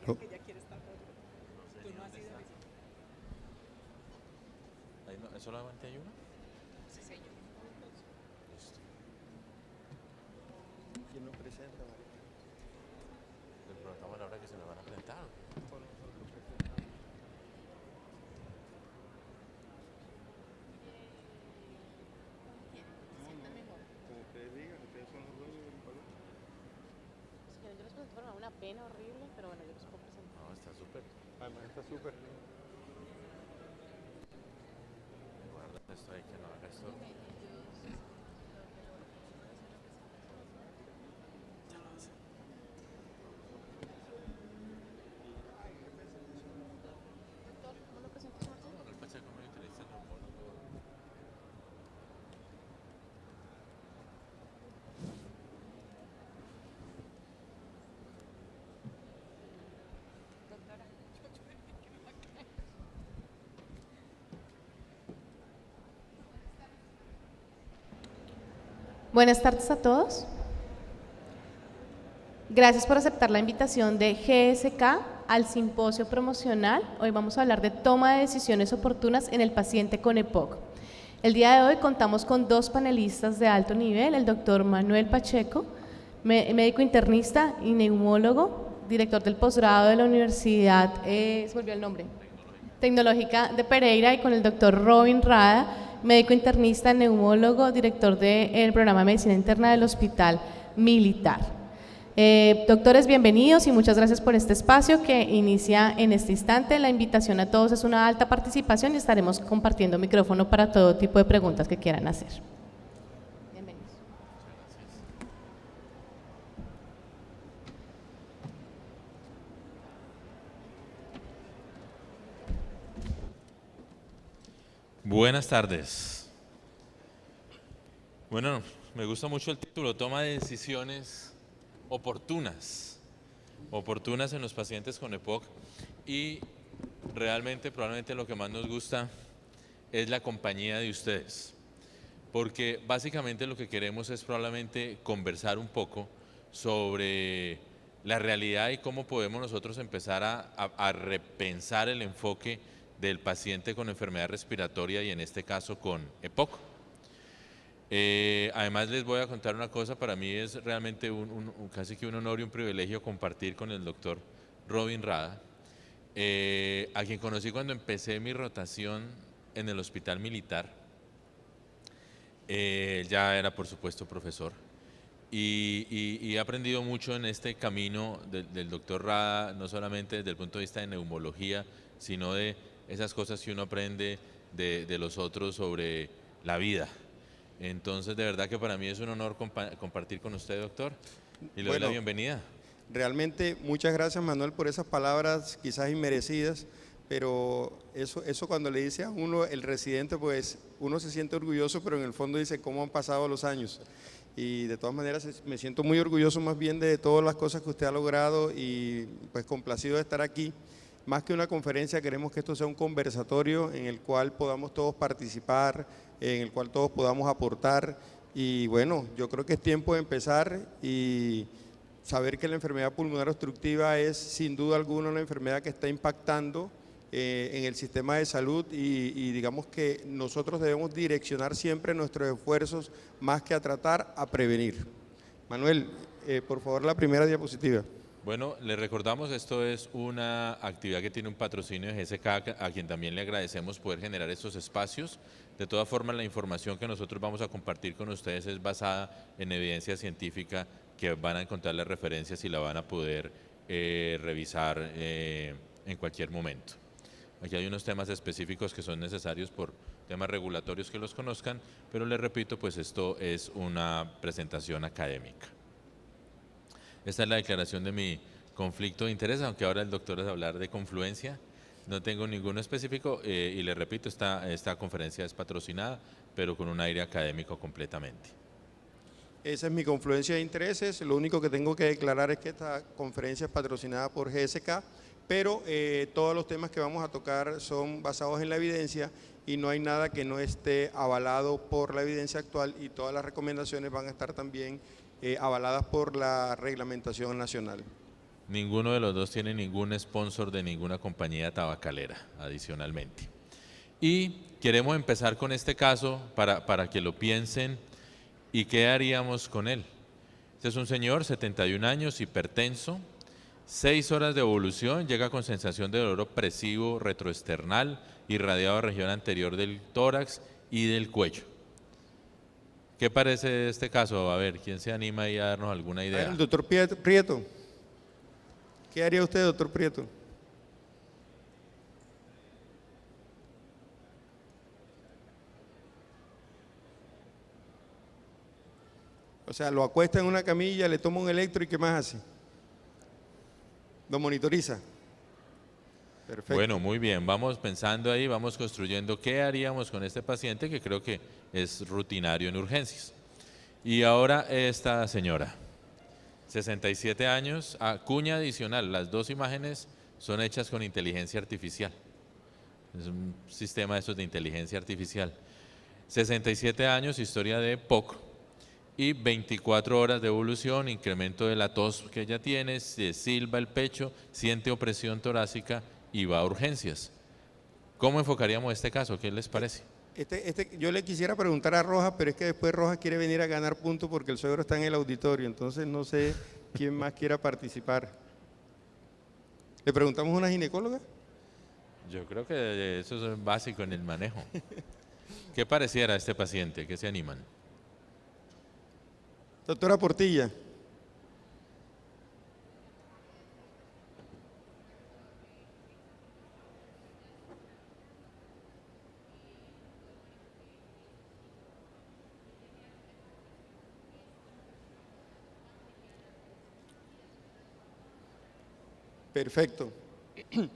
Oh, Ahí no, ¿solamente hay uno? Listo. ¿quién lo presenta, María? Le preguntamos a la hora que se me van a presentar. O nosotros lo presentamos. No, no, como ustedes digan, ustedes son los dueños del balón. Si quieren, yo les presento, pero me da una pena horrible, pero bueno, yo los puedo presentar. No, está súper. Además está súper. Guarda esto ahí que no haga esto. Ya lo hace. Doctor, ¿cómo lo presento, su merced? No, el Pacheco me utiliza el neumólogo. Doctora. Buenas tardes a todos. Gracias por aceptar la invitación de GSK al simposio promocional. Hoy vamos a hablar de toma de decisiones oportunas en el paciente con EPOC. El día de hoy contamos con dos panelistas de alto nivel, el doctor Manuel Pacheco, médico internista y neumólogo, director del posgrado de la Universidad, se me olvidó el nombre, Tecnológica de Pereira, y con el doctor Robin Rada, médico internista, neumólogo, director del programa de medicina interna del Hospital Militar. Doctores, bienvenidos y muchas gracias por este espacio que inicia en este instante. La invitación a todos es una alta participación y estaremos compartiendo micrófono para todo tipo de preguntas que quieran hacer. Bienvenidos. Buenas tardes. Bueno, me gusta mucho el título, toma de decisiones oportunas en los pacientes con EPOC, y realmente probablemente lo que más nos gusta es la compañía de ustedes, porque básicamente lo que queremos es probablemente conversar un poco sobre la realidad y cómo podemos nosotros empezar a repensar el enfoque del paciente con enfermedad respiratoria y en este caso con EPOC. Además les voy a contar una cosa, para mí es realmente casi que un honor y un privilegio compartir con el doctor Robin Rada, a quien conocí cuando empecé mi rotación en el Hospital Militar. Él ya era por supuesto profesor y he aprendido mucho en este camino del doctor Rada, no solamente desde el punto de vista de neumología, sino de esas cosas que uno aprende de los otros sobre la vida. Entonces, de verdad que para mí es un honor compartir con usted, doctor, y le doy la Bueno, bienvenida. realmente muchas gracias, Manuel, por esas palabras quizás inmerecidas, pero eso cuando le dice a uno el residente, pues uno se siente orgulloso, pero en el fondo dice cómo han pasado los años. Y de todas maneras me siento muy orgulloso más bien de todas las cosas que usted ha logrado y pues complacido de estar aquí. Más que una conferencia, queremos que esto sea un conversatorio en el cual podamos todos participar, en el cual todos podamos aportar. Y bueno, yo creo que es tiempo de empezar y saber que la enfermedad pulmonar obstructiva es sin duda alguna una enfermedad que está impactando en el sistema de salud y digamos que nosotros debemos direccionar siempre nuestros esfuerzos más que a tratar, a prevenir. Manuel, por favor la primera diapositiva. Bueno, le recordamos, esto es una actividad que tiene un patrocinio de GSK, a quien también le agradecemos poder generar estos espacios. De todas formas, la información que nosotros vamos a compartir con ustedes es basada en evidencia científica, que van a encontrar las referencias y la van a poder revisar en cualquier momento. Aquí hay unos temas específicos que son necesarios por temas regulatorios que los conozcan, pero les repito, pues esto es una presentación académica. Esta es la declaración de mi conflicto de interés, aunque ahora el doctor es hablar de confluencia. No tengo ninguno específico y le repito, esta conferencia es patrocinada, pero con un aire académico completamente. Esa es mi confluencia de intereses. Lo único que tengo que declarar es que esta conferencia es patrocinada por GSK, pero todos los temas que vamos a tocar son basados en la evidencia y no hay nada que no esté avalado por la evidencia actual y todas las recomendaciones van a estar también avaladas por la reglamentación nacional. Ninguno de los dos tiene ningún sponsor de ninguna compañía tabacalera, adicionalmente. Y queremos empezar con este caso para que lo piensen y qué haríamos con él. Este es un señor, 71 años, hipertenso, 6 horas de evolución, llega con sensación de dolor opresivo retroesternal, irradiado a la región anterior del tórax y del cuello. ¿Qué parece este caso? A ver, ¿quién se anima ahí a darnos alguna A ver, idea? el doctor Prieto. ¿Qué haría usted, doctor Prieto? O sea, lo acuesta en una camilla, le toma un electro y ¿qué más hace? Lo monitoriza. Perfecto. Bueno, muy bien, vamos pensando ahí, vamos construyendo qué haríamos con este paciente que creo que es rutinario en urgencias. Y ahora esta señora, 67 años, cuña adicional, las dos imágenes son hechas con inteligencia artificial. Es un sistema de esos de inteligencia artificial. 67 años, historia de POC y 24 horas de evolución, incremento de la tos que ella tiene, se silba el pecho, siente opresión torácica y va a urgencias. ¿Cómo enfocaríamos este caso? ¿Qué les parece? Yo le quisiera preguntar a Rojas, pero es que después Rojas quiere venir a ganar puntos porque el suegro está en el auditorio, entonces no sé quién más quiera participar. ¿Le preguntamos a una ginecóloga? Yo creo que eso es básico en el manejo. ¿Qué pareciera a este paciente? ¿Qué se animan? Doctora Portilla. Perfecto.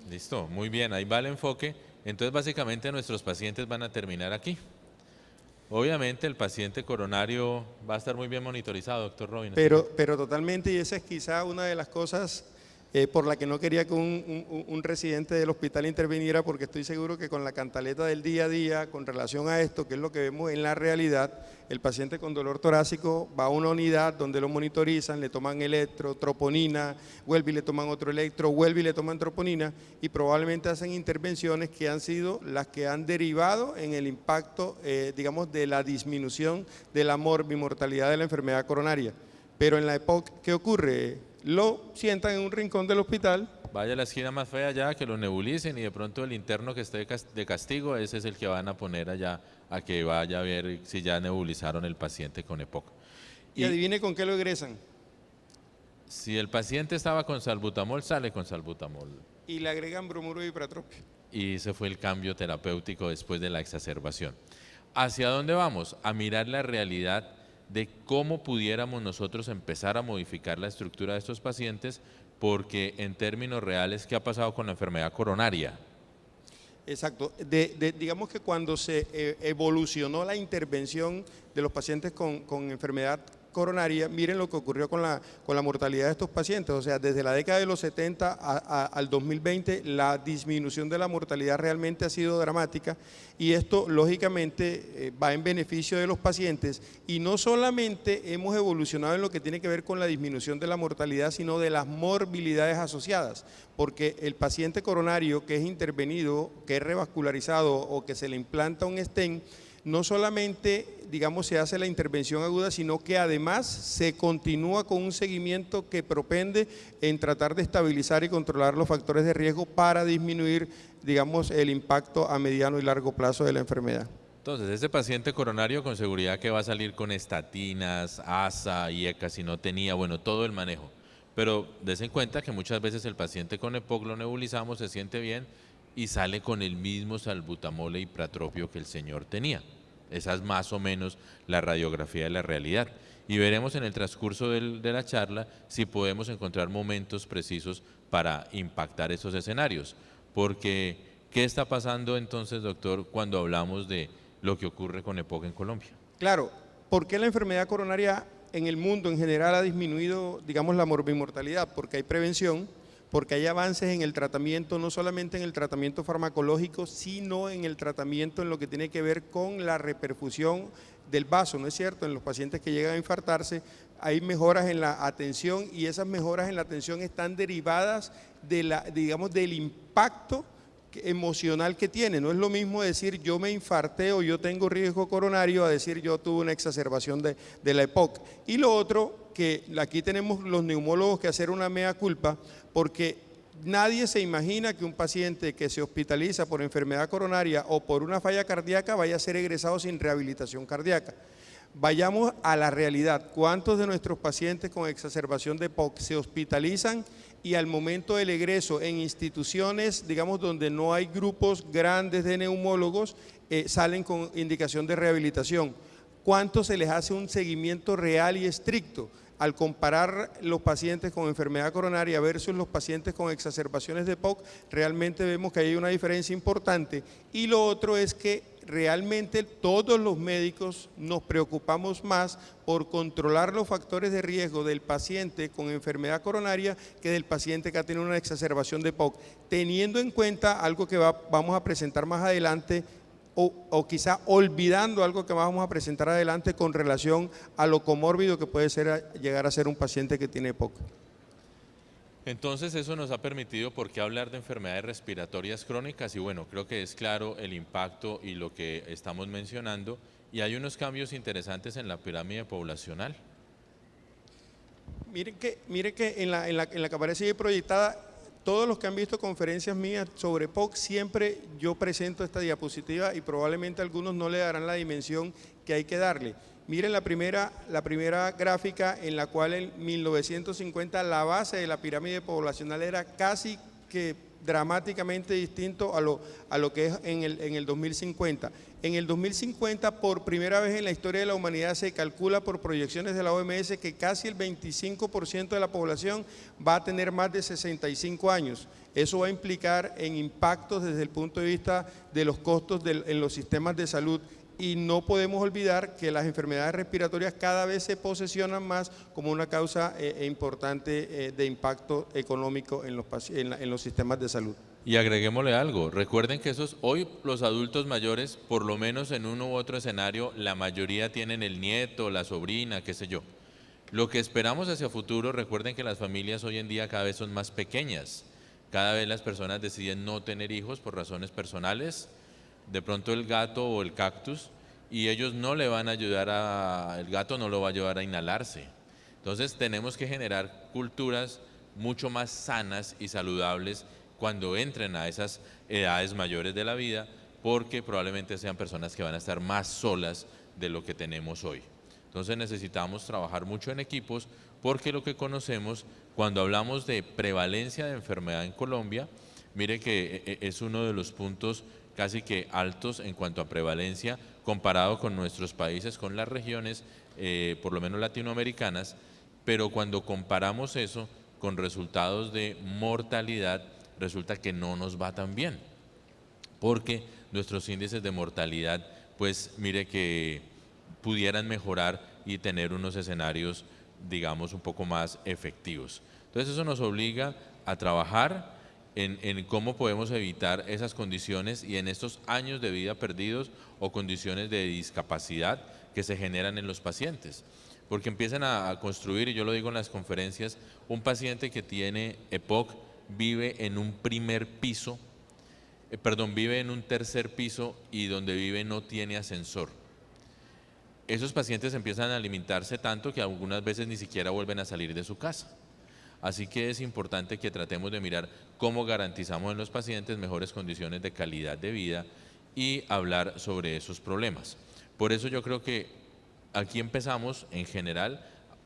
Listo, muy bien, ahí va el enfoque. Entonces básicamente nuestros pacientes van a terminar aquí. Obviamente el paciente coronario va a estar muy bien monitorizado, doctor Robin. Pero totalmente, y esa es quizá una de las cosas por la que no quería que un residente del hospital interviniera, porque estoy seguro que con la cantaleta del día a día, con relación a esto, que es lo que vemos en la realidad, el paciente con dolor torácico va a una unidad donde lo monitorizan, le toman electro, troponina, vuelve y le toman otro electro, vuelve y le toman troponina, y probablemente hacen intervenciones que han sido las que han derivado en el impacto, digamos, de la disminución de la morbimortalidad de la enfermedad coronaria. Pero en la época, ¿qué ocurre? Lo sientan en un rincón del hospital. Vaya a la esquina más fea allá, que lo nebulicen y de pronto el interno que esté de castigo, ese es el que van a poner allá a que vaya a ver si ya nebulizaron el paciente con EPOC. Y adivine con qué lo egresan. Si el paciente estaba con salbutamol, sale con salbutamol. Y le agregan bromuro de hipratropio. Y ese fue el cambio terapéutico después de la exacerbación. ¿Hacia dónde vamos? A mirar la realidad de cómo pudiéramos nosotros empezar a modificar la estructura de estos pacientes, porque en términos reales, ¿qué ha pasado con la enfermedad coronaria? Exacto. Digamos que cuando se evolucionó la intervención de los pacientes con enfermedad coronaria, miren lo que ocurrió con la mortalidad de estos pacientes. O sea, desde la década de los 70 al 2020, la disminución de la mortalidad realmente ha sido dramática, y esto lógicamente va en beneficio de los pacientes, y no solamente hemos evolucionado en lo que tiene que ver con la disminución de la mortalidad, sino de las morbilidades asociadas, porque el paciente coronario que es intervenido, que es revascularizado o que se le implanta un stent, no solamente, digamos, se hace la intervención aguda, sino que además se continúa con un seguimiento que propende en tratar de estabilizar y controlar los factores de riesgo para disminuir, digamos, el impacto a mediano y largo plazo de la enfermedad. Entonces, ese paciente coronario con seguridad que va a salir con estatinas, ASA, IECA, si no tenía, bueno, todo el manejo. Pero des en cuenta que muchas veces el paciente con EPOC lo nebulizamos, se siente bien y sale con el mismo salbutamol e hipratropio que el señor tenía. Esa es más o menos la radiografía de la realidad. Y veremos en el transcurso de la charla si podemos encontrar momentos precisos para impactar esos escenarios. Porque, ¿qué está pasando entonces, doctor, cuando hablamos de lo que ocurre con EPOC en Colombia? Claro, ¿por qué la enfermedad coronaria en el mundo en general ha disminuido, digamos, la morbimortalidad? Porque hay prevención, porque hay avances en el tratamiento, no solamente en el tratamiento farmacológico, sino en el tratamiento en lo que tiene que ver con la reperfusión del vaso, ¿no es cierto? En los pacientes que llegan a infartarse hay mejoras en la atención y esas mejoras en la atención están derivadas de digamos, del impacto emocional que tiene. No es lo mismo decir yo me infarté o yo tengo riesgo coronario a decir yo tuve una exacerbación de la EPOC. Y lo otro, que aquí tenemos los neumólogos que hacer una mea culpa, porque nadie se imagina que un paciente que se hospitaliza por enfermedad coronaria o por una falla cardíaca vaya a ser egresado sin rehabilitación cardíaca. Vayamos a la realidad. ¿Cuántos de nuestros pacientes con exacerbación de EPOC se hospitalizan y al momento del egreso en instituciones, digamos, donde no hay grupos grandes de neumólogos, salen con indicación de rehabilitación? ¿Cuánto se les hace un seguimiento real y estricto? Al comparar los pacientes con enfermedad coronaria versus los pacientes con exacerbaciones de EPOC, realmente vemos que hay una diferencia importante. Y lo otro es que realmente todos los médicos nos preocupamos más por controlar los factores de riesgo del paciente con enfermedad coronaria que del paciente que ha tenido una exacerbación de EPOC, teniendo en cuenta algo que vamos a presentar más adelante, o quizá olvidando algo que vamos a presentar adelante con relación a lo comórbido que puede llegar a ser un paciente que tiene EPOC. Entonces eso nos ha permitido, ¿por qué hablar de enfermedades respiratorias crónicas? Y bueno, creo que es claro el impacto y lo que estamos mencionando, y hay unos cambios interesantes en la pirámide poblacional. Miren que en la que aparece ahí proyectada, todos los que han visto conferencias mías sobre EPOC, siempre yo presento esta diapositiva y probablemente algunos no le darán la dimensión que hay que darle. Miren la primera gráfica en la cual en 1950 la base de la pirámide poblacional era casi que dramáticamente distinto a lo que es en el 2050. En el 2050, por primera vez en la historia de la humanidad, se calcula por proyecciones de la OMS que casi el 25% de la población va a tener más de 65 años. Eso va a implicar en impactos desde el punto de vista de los costos en los sistemas de salud. Y no podemos olvidar que las enfermedades respiratorias cada vez se posesionan más como una causa importante de impacto económico en los sistemas de salud. Y agreguémosle algo, recuerden que hoy los adultos mayores, por lo menos en uno u otro escenario, la mayoría tienen el nieto, la sobrina, qué sé yo. Lo que esperamos hacia futuro, recuerden que las familias hoy en día cada vez son más pequeñas, cada vez las personas deciden no tener hijos por razones personales, de pronto el gato o el cactus, y ellos no le van a ayudar el gato no lo va a ayudar a inhalarse. Entonces tenemos que generar culturas mucho más sanas y saludables cuando entren a esas edades mayores de la vida, porque probablemente sean personas que van a estar más solas de lo que tenemos hoy. Entonces necesitamos trabajar mucho en equipos, porque lo que conocemos cuando hablamos de prevalencia de enfermedad en Colombia, mire que es uno de los puntos casi que altos en cuanto a prevalencia comparado con nuestros países, con las regiones, por lo menos latinoamericanas, pero cuando comparamos eso con resultados de mortalidad, resulta que no nos va tan bien, porque nuestros índices de mortalidad, pues mire que pudieran mejorar y tener unos escenarios, digamos, un poco más efectivos. Entonces eso nos obliga a trabajar en cómo podemos evitar esas condiciones y en estos años de vida perdidos o condiciones de discapacidad que se generan en los pacientes. Porque empiezan a construir, y yo lo digo en las conferencias, un paciente que tiene EPOC vive en un vive en un tercer piso y donde vive no tiene ascensor. Esos pacientes empiezan a alimentarse tanto que algunas veces ni siquiera vuelven a salir de su casa. Así que es importante que tratemos de mirar cómo garantizamos en los pacientes mejores condiciones de calidad de vida y hablar sobre esos problemas. Por eso yo creo que aquí empezamos en general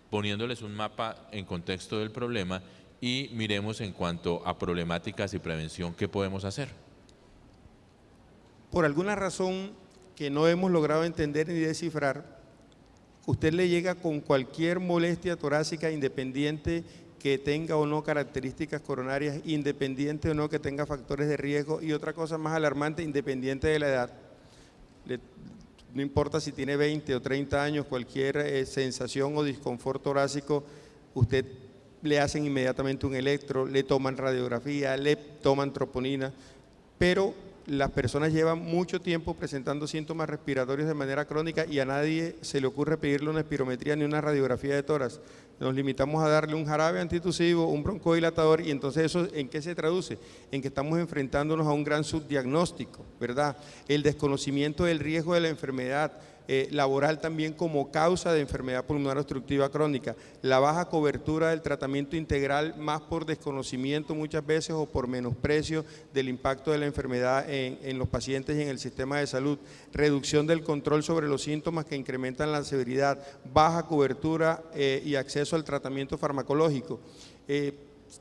poniéndoles un mapa en contexto del problema y miremos en cuanto a problemáticas y prevención qué podemos hacer. Por alguna razón que no hemos logrado entender ni descifrar, usted le llega con cualquier molestia torácica independiente que tenga o no características coronarias, independiente o no que tenga factores de riesgo, y otra cosa más alarmante, independiente de la edad. No importa si tiene 20 o 30 años, cualquier sensación o disconfort torácico, usted le hacen inmediatamente un electro, le toman radiografía, le toman troponina, pero las personas llevan mucho tiempo presentando síntomas respiratorios de manera crónica y a nadie se le ocurre pedirle una espirometría ni una radiografía de tórax. Nos limitamos a darle un jarabe antitusivo, un broncodilatador, y entonces eso ¿en qué se traduce? En que estamos enfrentándonos a un gran subdiagnóstico, ¿verdad? El desconocimiento del riesgo de la enfermedad laboral también como causa de enfermedad pulmonar obstructiva crónica, la baja cobertura del tratamiento integral más por desconocimiento muchas veces o por menosprecio del impacto de la enfermedad en los pacientes y en el sistema de salud, reducción del control sobre los síntomas que incrementan la severidad, baja cobertura y acceso al tratamiento farmacológico.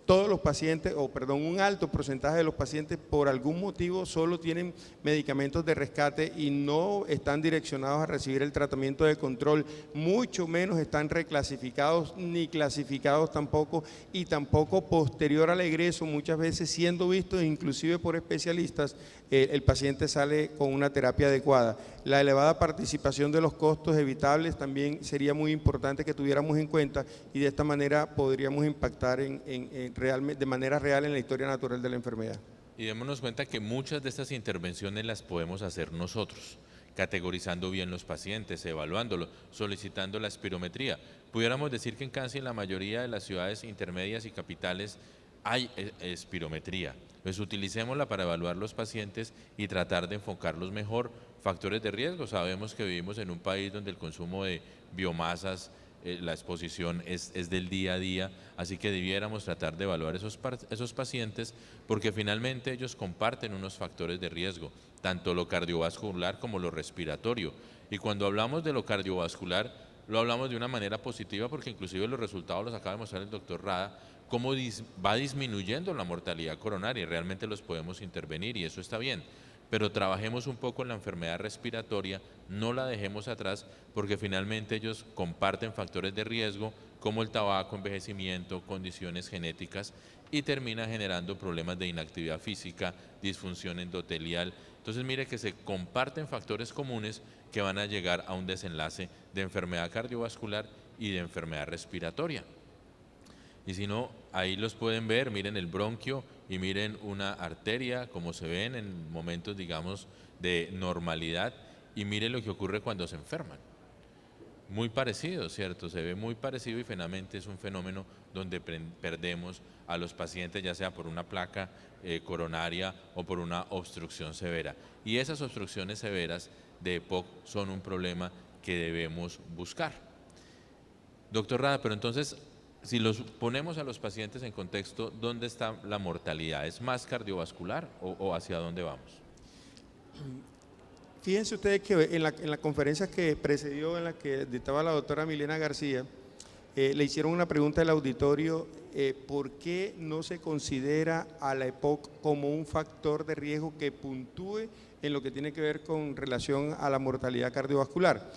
Todos los pacientes, un alto porcentaje de los pacientes por algún motivo solo tienen medicamentos de rescate y no están direccionados a recibir el tratamiento de control, mucho menos están reclasificados ni clasificados tampoco, y tampoco posterior al egreso, muchas veces siendo vistos inclusive por especialistas, el paciente sale con una terapia adecuada. La elevada participación de los costos evitables también sería muy importante que tuviéramos en cuenta, y de esta manera podríamos impactar de manera real en la historia natural de la enfermedad. Y démonos cuenta que muchas de estas intervenciones las podemos hacer nosotros, categorizando bien los pacientes, evaluándolos, solicitando la espirometría. Pudiéramos decir que en casi la mayoría de las ciudades intermedias y capitales hay espirometría. Pues utilicémosla para evaluar los pacientes y tratar de enfocarlos mejor. Factores de riesgo, sabemos que vivimos en un país donde el consumo de biomasas, la exposición es del día a día, así que debiéramos tratar de evaluar esos pacientes, porque finalmente ellos comparten unos factores de riesgo, tanto lo cardiovascular como lo respiratorio. Y cuando hablamos de lo cardiovascular, lo hablamos de una manera positiva, porque inclusive los resultados los acaba de mostrar el doctor Rada, cómo va disminuyendo la mortalidad coronaria, y realmente los podemos intervenir y eso está bien. Pero trabajemos un poco en la enfermedad respiratoria, no la dejemos atrás, porque finalmente ellos comparten factores de riesgo como el tabaco, envejecimiento, condiciones genéticas, y termina generando problemas de inactividad física, disfunción endotelial. Entonces mire que se comparten factores comunes que van a llegar a un desenlace de enfermedad cardiovascular y de enfermedad respiratoria. Y si no, ahí los pueden ver, miren el bronquio y miren una arteria, como se ven en momentos, digamos, de normalidad, y miren lo que ocurre cuando se enferman. Muy parecido, ¿cierto? Se ve muy parecido, y finalmente es un fenómeno donde perdemos a los pacientes, ya sea por una placa coronaria o por una obstrucción severa. Y esas obstrucciones severas de EPOC son un problema que debemos buscar. Doctor Rada, pero entonces, si los ponemos a los pacientes en contexto, ¿dónde está la mortalidad? ¿Es más cardiovascular o hacia dónde vamos? Fíjense ustedes que en la conferencia que precedió, en la que dictaba la doctora Milena García, le hicieron una pregunta al auditorio, ¿por qué no se considera a la EPOC como un factor de riesgo que puntúe en lo que tiene que ver con relación a la mortalidad cardiovascular?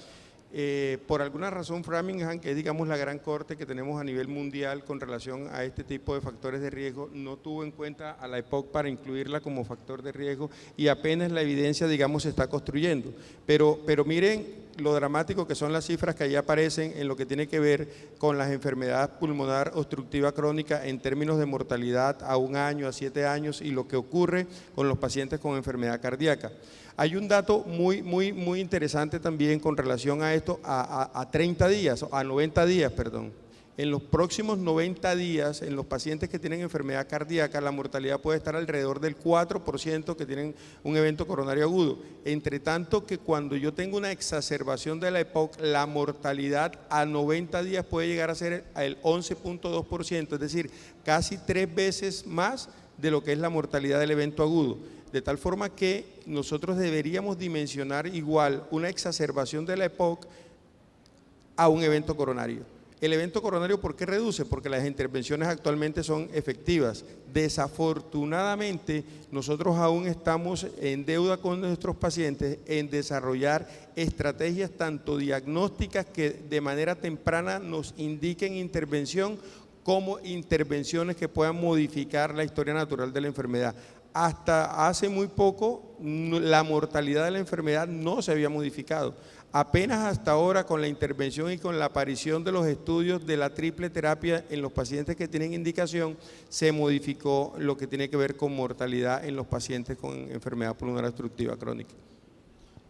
Por alguna razón Framingham, que es digamos la gran corte que tenemos a nivel mundial con relación a este tipo de factores de riesgo, no tuvo en cuenta a la EPOC para incluirla como factor de riesgo, y apenas la evidencia digamos se está construyendo. Pero miren lo dramático que son las cifras que allí aparecen en lo que tiene que ver con las enfermedades pulmonar obstructiva crónica en términos de mortalidad a 1 año, a 7 años, y lo que ocurre con los pacientes con enfermedad cardíaca. Hay un dato muy interesante también con relación a esto, a 30 días, a 90 días, perdón. En los próximos 90 días, en los pacientes que tienen enfermedad cardíaca, la mortalidad puede estar alrededor del 4% que tienen un evento coronario agudo. Entre tanto que cuando yo tengo una exacerbación de la EPOC, la mortalidad a 90 días puede llegar a ser el 11.2%, es decir, casi 3 veces más de lo que es la mortalidad del evento agudo. De tal forma que nosotros deberíamos dimensionar igual una exacerbación de la EPOC a un evento coronario. El evento coronario, ¿por qué reduce? Porque las intervenciones actualmente son efectivas. Desafortunadamente, nosotros aún estamos en deuda con nuestros pacientes en desarrollar estrategias tanto diagnósticas que de manera temprana nos indiquen intervención, como intervenciones que puedan modificar la historia natural de la enfermedad. hasta hace muy poco la mortalidad de la enfermedad no se había modificado. Apenas hasta ahora, con la intervención y con la aparición de los estudios de la triple terapia en los pacientes que tienen indicación, se modificó lo que tiene que ver con mortalidad en los pacientes con enfermedad pulmonar obstructiva crónica.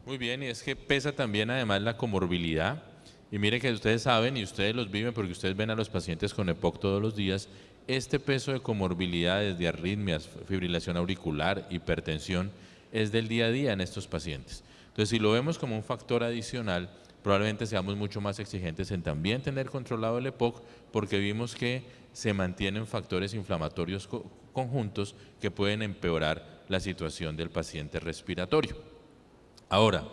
Muy bien, y es que pesa también además la comorbilidad. Y mire que ustedes saben y ustedes los viven porque ustedes ven a los pacientes con EPOC todos los días. Este peso de comorbilidades, de arritmias, fibrilación auricular, hipertensión, es del día a día en estos pacientes. Entonces, si lo vemos como un factor adicional, probablemente seamos mucho más exigentes en también tener controlado el EPOC, porque vimos que se mantienen factores inflamatorios conjuntos que pueden empeorar la situación del paciente respiratorio. Ahora,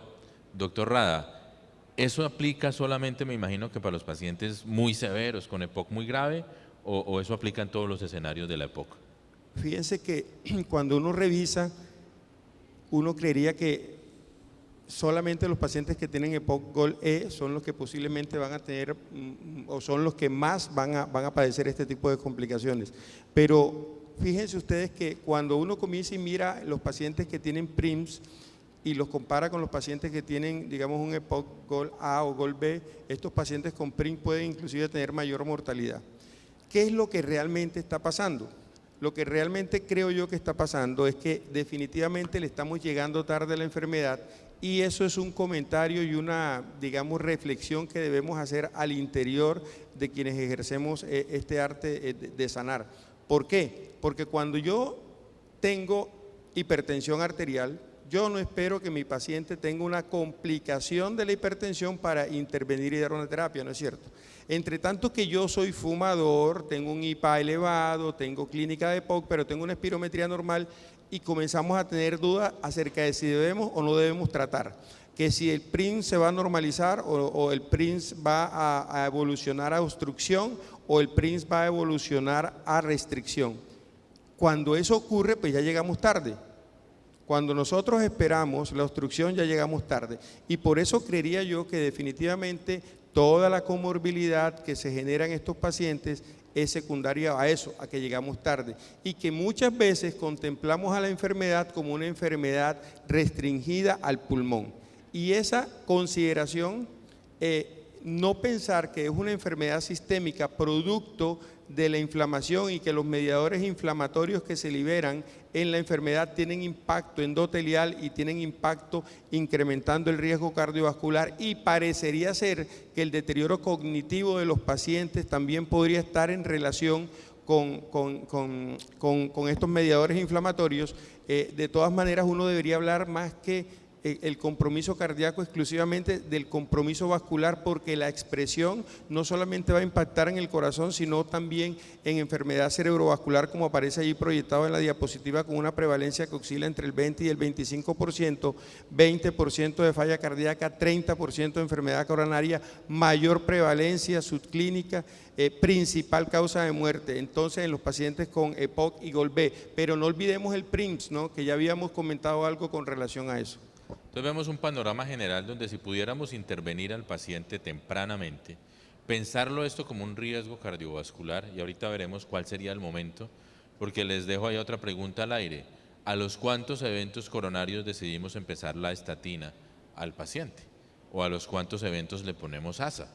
doctor Rada, ¿eso aplica solamente, me imagino, que para los pacientes muy severos, con EPOC muy grave, o eso aplica en todos los escenarios de la EPOC? Fíjense que cuando uno revisa, uno creería que solamente los pacientes que tienen EPOC GOL-E son los que posiblemente van a tener o son los que más van a padecer este tipo de complicaciones. Pero fíjense ustedes que cuando uno comienza y mira los pacientes que tienen PRIMS y los compara con los pacientes que tienen, digamos, un EPOC GOL-A o GOL-B, estos pacientes con PRIMS pueden inclusive tener mayor mortalidad. ¿Qué es lo que realmente está pasando? Lo que realmente creo yo que está pasando es que definitivamente le estamos llegando tarde a la enfermedad, y eso es un comentario y una, digamos, reflexión que debemos hacer al interior de quienes ejercemos este arte de sanar. ¿Por qué? Porque cuando yo tengo hipertensión arterial, yo no espero que mi paciente tenga una complicación de la hipertensión para intervenir y dar una terapia, ¿no es cierto? Entre tanto que yo soy fumador, tengo un IPA elevado, tengo clínica de EPOC, pero tengo una espirometría normal, y comenzamos a tener dudas acerca de si debemos o no debemos tratar, que si el PRINS se va a normalizar o el PRINS va a evolucionar a obstrucción o el PRINS va a evolucionar a restricción. Cuando eso ocurre, pues ya llegamos tarde. Cuando nosotros esperamos la obstrucción, ya llegamos tarde, y por eso creería yo que definitivamente toda la comorbilidad que se genera en estos pacientes es secundaria a eso, a que llegamos tarde, y que muchas veces contemplamos a la enfermedad como una enfermedad restringida al pulmón. Y esa consideración, no pensar que es una enfermedad sistémica producto de la inflamación y que los mediadores inflamatorios que se liberan en la enfermedad tienen impacto endotelial y tienen impacto incrementando el riesgo cardiovascular, y parecería ser que el deterioro cognitivo de los pacientes también podría estar en relación con estos mediadores inflamatorios. De todas maneras, uno debería hablar más que el compromiso cardíaco exclusivamente del compromiso vascular, porque la expresión no solamente va a impactar en el corazón, sino también en enfermedad cerebrovascular, como aparece allí proyectado en la diapositiva, con una prevalencia que oscila entre el 20 y el 25%, 20% de falla cardíaca, 30% de enfermedad coronaria, mayor prevalencia subclínica, principal causa de muerte, entonces en los pacientes con EPOC y GOL-B. Pero no olvidemos el PRIMS, ¿no?, que ya habíamos comentado algo con relación a eso. Entonces vemos un panorama general donde si pudiéramos intervenir al paciente tempranamente, pensarlo esto como un riesgo cardiovascular, y ahorita veremos cuál sería el momento, porque les dejo ahí otra pregunta al aire: ¿a los cuántos eventos coronarios decidimos empezar la estatina al paciente? ¿O a los cuántos eventos le ponemos ASA?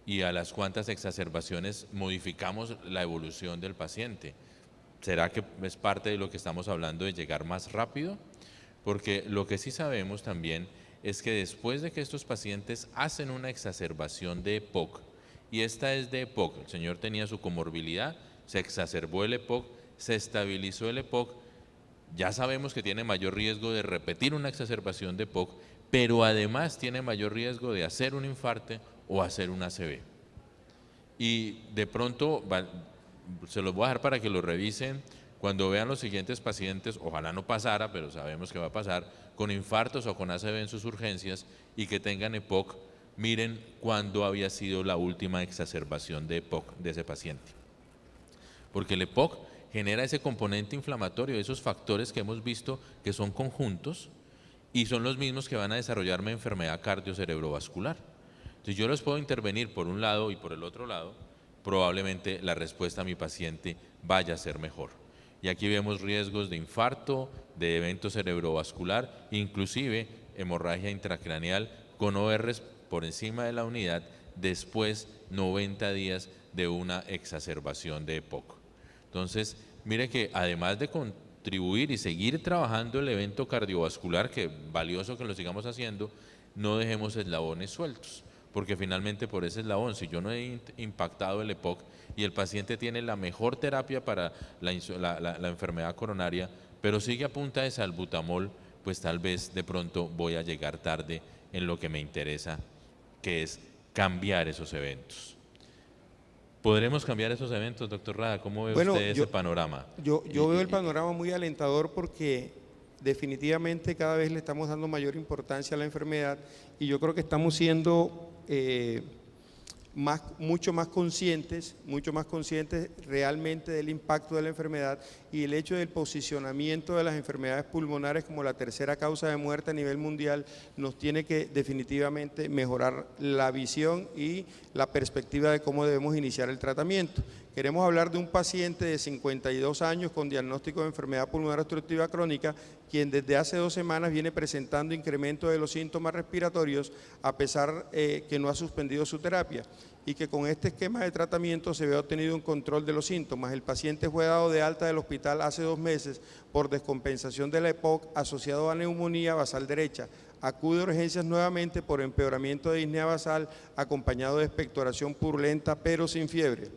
¿Y a las cuántas exacerbaciones modificamos la evolución del paciente? ¿Será que es parte de lo que estamos hablando de llegar más rápido? Porque lo que sí sabemos también es que después de que estos pacientes hacen una exacerbación de EPOC, y esta es de EPOC, el señor tenía su comorbilidad, se exacerbó el EPOC, se estabilizó el EPOC, ya sabemos que tiene mayor riesgo de repetir una exacerbación de EPOC, pero además tiene mayor riesgo de hacer un infarto o hacer un ACV. Y de pronto, se los voy a dejar para que lo revisen. Cuando vean los siguientes pacientes, ojalá no pasara, pero sabemos que va a pasar, con infartos o con ACV en sus urgencias y que tengan EPOC, miren cuándo había sido la última exacerbación de EPOC de ese paciente. Porque el EPOC genera ese componente inflamatorio, esos factores que hemos visto que son conjuntos y son los mismos que van a desarrollarme enfermedad cardiocerebrovascular. Entonces yo los puedo intervenir por un lado y por el otro lado, probablemente la respuesta a mi paciente vaya a ser mejor. Y aquí vemos riesgos de infarto, de evento cerebrovascular, inclusive hemorragia intracraneal con ORs por encima de la unidad después 90 días de una exacerbación de EPOC. Entonces, mire que además de contribuir y seguir trabajando el evento cardiovascular, que valioso que lo sigamos haciendo, no dejemos eslabones sueltos, porque finalmente por ese eslabón, si yo no he impactado el EPOC y el paciente tiene la mejor terapia para la enfermedad coronaria, pero sigue a punta de salbutamol, pues tal vez de pronto voy a llegar tarde en lo que me interesa, que es cambiar esos eventos. ¿Podremos cambiar esos eventos, doctor Rada? ¿Cómo ve usted ese panorama? Yo veo el panorama muy alentador porque definitivamente cada vez le estamos dando mayor importancia a la enfermedad y yo creo que estamos siendo mucho más conscientes realmente del impacto de la enfermedad y el hecho del posicionamiento de las enfermedades pulmonares como la tercera causa de muerte a nivel mundial nos tiene que definitivamente mejorar la visión y la perspectiva de cómo debemos iniciar el tratamiento. Queremos hablar de un paciente de 52 años con diagnóstico de enfermedad pulmonar obstructiva crónica, quien desde hace 2 semanas viene presentando incremento de los síntomas respiratorios a pesar que no ha suspendido su terapia y que con este esquema de tratamiento se ve obtenido un control de los síntomas. El paciente fue dado de alta del hospital hace 2 meses por descompensación de la EPOC asociado a neumonía basal derecha. Acude a urgencias nuevamente por empeoramiento de disnea basal acompañado de expectoración purulenta pero sin fiebre.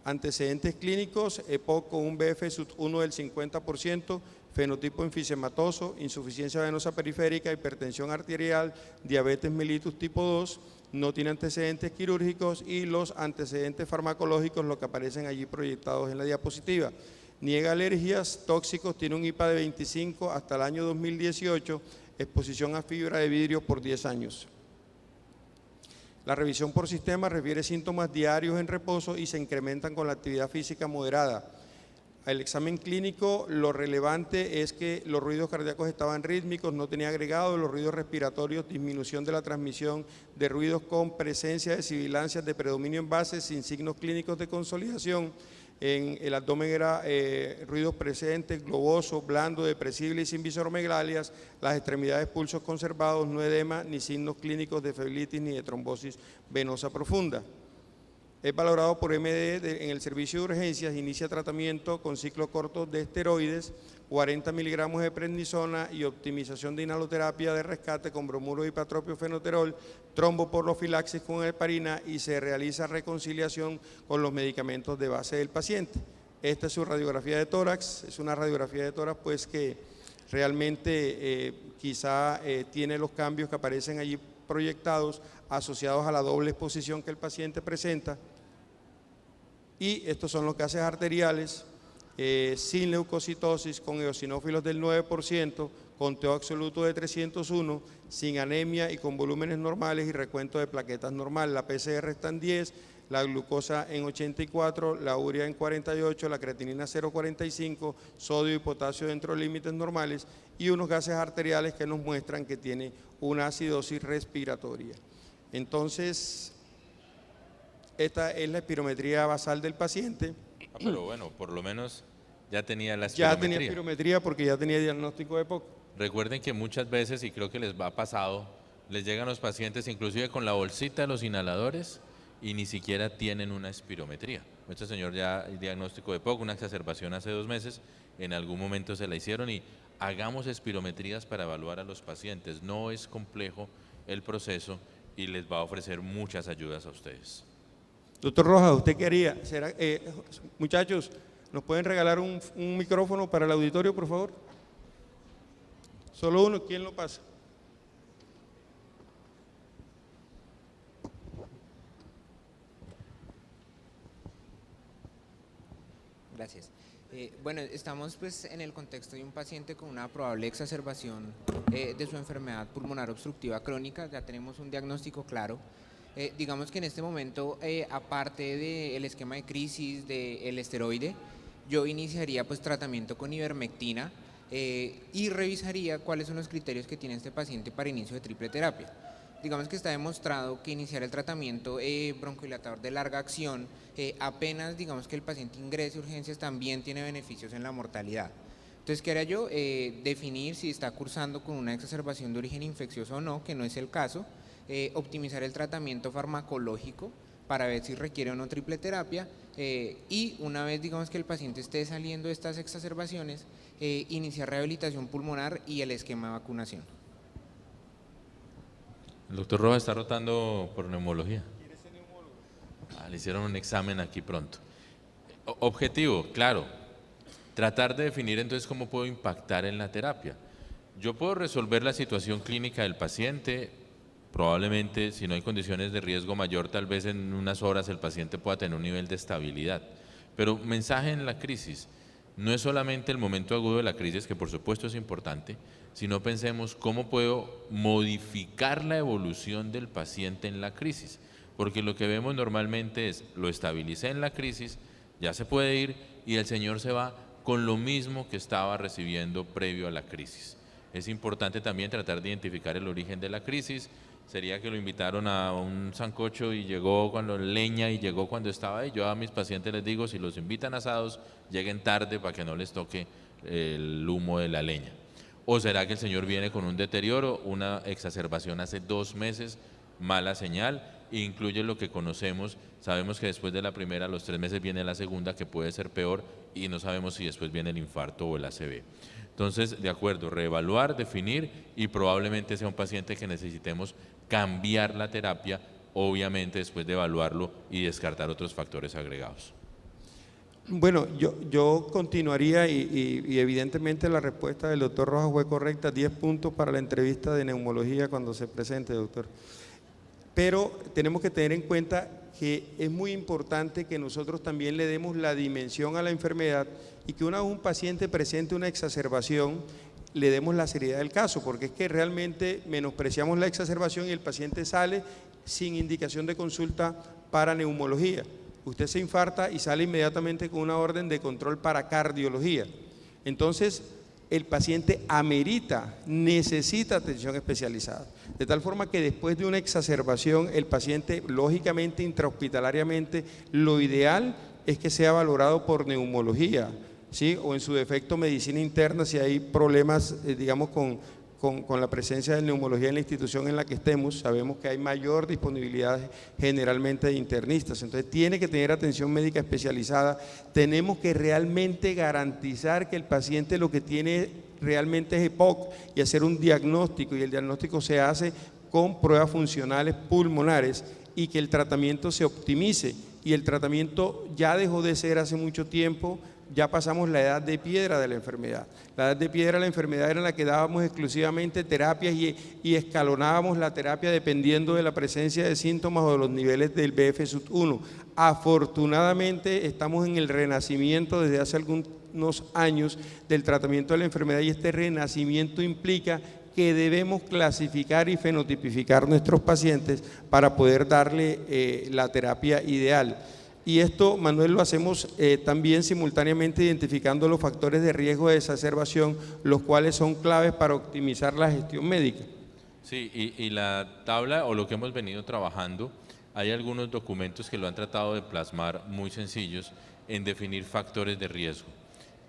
Antecedentes clínicos, EPOC con un BF-1 del 50%, fenotipo enfisematoso, insuficiencia venosa periférica, hipertensión arterial, diabetes mellitus tipo 2, no tiene antecedentes quirúrgicos y los antecedentes farmacológicos, lo que aparecen allí proyectados en la diapositiva. Niega alergias, tóxicos, tiene un IPA de 25 hasta el año 2018, exposición a fibra de vidrio por 10 años. La revisión por sistema refiere síntomas diarios en reposo y se incrementan con la actividad física moderada. El examen clínico, lo relevante es que los ruidos cardíacos estaban rítmicos, no tenía agregado, los ruidos respiratorios, disminución de la transmisión de ruidos con presencia de sibilancias de predominio en base sin signos clínicos de consolidación. En el abdomen era ruidos presentes, globoso, blando, depresible y sin visceromegalías, las extremidades pulsos conservados, no edema, ni signos clínicos de febritis ni de trombosis venosa profunda. Es valorado por MD en el servicio de urgencias, inicia tratamiento con ciclo corto de esteroides, 40 miligramos de prednisona y optimización de inhaloterapia de rescate con bromuro y ipatropio fenoterol, tromboprofilaxis con heparina y se realiza reconciliación con los medicamentos de base del paciente. Esta es su radiografía de tórax, es una radiografía de tórax pues que realmente quizá tiene los cambios que aparecen allí proyectados asociados a la doble exposición que el paciente presenta. Y estos son los gases arteriales sin leucocitosis, con eosinófilos del 9%, con TO absoluto de 301, sin anemia y con volúmenes normales y recuento de plaquetas normal. La PCR está en 10, la glucosa en 84, la urea en 48, la creatinina 0,45, sodio y potasio dentro de límites normales y unos gases arteriales que nos muestran que tiene una acidosis respiratoria. Entonces, esta es la espirometría basal del paciente. Pero bueno, por lo menos ya tenía la espirometría. Ya tenía espirometría porque ya tenía diagnóstico de EPOC. Recuerden que muchas veces, y creo que les ha pasado, les llegan los pacientes inclusive con la bolsita de los inhaladores y ni siquiera tienen una espirometría. Este señor ya el diagnóstico de EPOC, una exacerbación hace 2 meses, en algún momento se la hicieron y hagamos espirometrías para evaluar a los pacientes. No es complejo el proceso y les va a ofrecer muchas ayudas a ustedes. Doctor Rojas, ¿usted qué haría? Muchachos, ¿nos pueden regalar un micrófono para el auditorio, por favor? Solo uno, ¿quién lo pasa? Gracias. Bueno, estamos pues en el contexto de un paciente con una probable exacerbación de su enfermedad pulmonar obstructiva crónica. Ya tenemos un diagnóstico claro. Digamos que en este momento, aparte del esquema de crisis del esteroide, yo iniciaría pues tratamiento con ivermectina y revisaría cuáles son los criterios que tiene este paciente para inicio de triple terapia. digamos que está demostrado que iniciar el tratamiento broncodilatador de larga acción, apenas digamos que el paciente ingrese a urgencias, también tiene beneficios en la mortalidad. Entonces, ¿qué haría yo? Definir si está cursando con una exacerbación de origen infeccioso o no, que no es el caso, optimizar el tratamiento farmacológico para ver si requiere o no triple terapia, y una vez digamos que el paciente esté saliendo de estas exacerbaciones, iniciar rehabilitación pulmonar y el esquema de vacunación. El doctor Rojas está rotando por neumología. Le hicieron un examen aquí pronto. Objetivo, claro, tratar de definir entonces cómo puedo impactar en la terapia. Yo puedo resolver la situación clínica del paciente, probablemente si no hay condiciones de riesgo mayor, tal vez en unas horas el paciente pueda tener un nivel de estabilidad. Pero mensaje en la crisis, no es solamente el momento agudo de la crisis, que por supuesto es importante, sino pensemos cómo puedo modificar la evolución del paciente en la crisis. Porque lo que vemos normalmente es, lo estabilicé en la crisis, ya se puede ir y el señor se va con lo mismo que estaba recibiendo previo a la crisis. Es importante también tratar de identificar el origen de la crisis. Sería que lo invitaron a un sancocho y llegó cuando leña y llegó cuando estaba ahí. Yo a mis pacientes les digo, si los invitan asados, lleguen tarde para que no les toque el humo de la leña. ¿O será que el señor viene con un deterioro, una exacerbación hace 2 meses, mala señal? Incluye lo que conocemos, sabemos que después de la primera, a los 3 meses viene la segunda, que puede ser peor, y no sabemos si después viene el infarto o el ACV. Entonces, de acuerdo, reevaluar, definir, y probablemente sea un paciente que necesitemos cambiar la terapia, obviamente después de evaluarlo y descartar otros factores agregados. Bueno, yo continuaría y evidentemente la respuesta del doctor Rojas fue correcta, 10 puntos para la entrevista de neumología cuando se presente, doctor. Pero tenemos que tener en cuenta que es muy importante que nosotros también le demos la dimensión a la enfermedad y que una vez un paciente presente una exacerbación, le demos la seriedad del caso, porque es que realmente menospreciamos la exacerbación y el paciente sale sin indicación de consulta para neumología. Usted se infarta y sale inmediatamente con una orden de control para cardiología. Entonces, el paciente amerita, necesita atención especializada. De tal forma que después de una exacerbación, el paciente, lógicamente, intrahospitalariamente, lo ideal es que sea valorado por neumología, ¿sí? O en su defecto medicina interna si hay problemas, digamos, con la presencia de neumología en la institución en la que estemos. Sabemos que hay mayor disponibilidad generalmente de internistas, entonces tiene que tener atención médica especializada. Tenemos que realmente garantizar que el paciente lo que tiene realmente es EPOC y hacer un diagnóstico, y el diagnóstico se hace con pruebas funcionales pulmonares, y que el tratamiento se optimice. Y el tratamiento ya dejó de ser hace mucho tiempo. Ya pasamos la edad de piedra de la enfermedad. La edad de piedra de la enfermedad era en la que dábamos exclusivamente terapias y escalonábamos la terapia dependiendo de la presencia de síntomas o de los niveles del BF-1. Afortunadamente estamos en el renacimiento desde hace algunos años del tratamiento de la enfermedad, y este renacimiento implica que debemos clasificar y fenotipificar nuestros pacientes para poder darle la terapia ideal. Y esto, Manuel, lo hacemos también simultáneamente identificando los factores de riesgo de exacerbación, los cuales son claves para optimizar la gestión médica. Sí, y la tabla o lo que hemos venido trabajando, hay algunos documentos que lo han tratado de plasmar muy sencillos en definir factores de riesgo.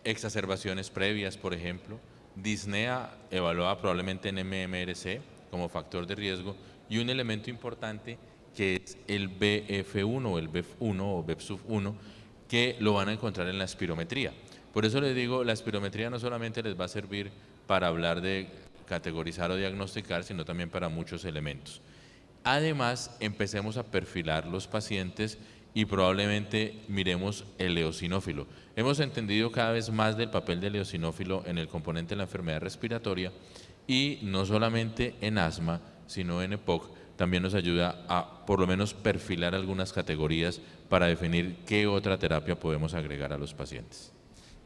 Exacerbaciones previas, por ejemplo, disnea evaluada probablemente en MMRC como factor de riesgo, y un elemento importante que es el BF1 o el BEF1 o BEPSUF1, que lo van a encontrar en la espirometría. Por eso les digo, la espirometría no solamente les va a servir para hablar de categorizar o diagnosticar, sino también para muchos elementos. Además, empecemos a perfilar los pacientes y probablemente miremos el eosinófilo. Hemos entendido cada vez más del papel del eosinófilo en el componente de la enfermedad respiratoria, y no solamente en asma, sino en EPOC. También nos ayuda a por lo menos perfilar algunas categorías para definir qué otra terapia podemos agregar a los pacientes.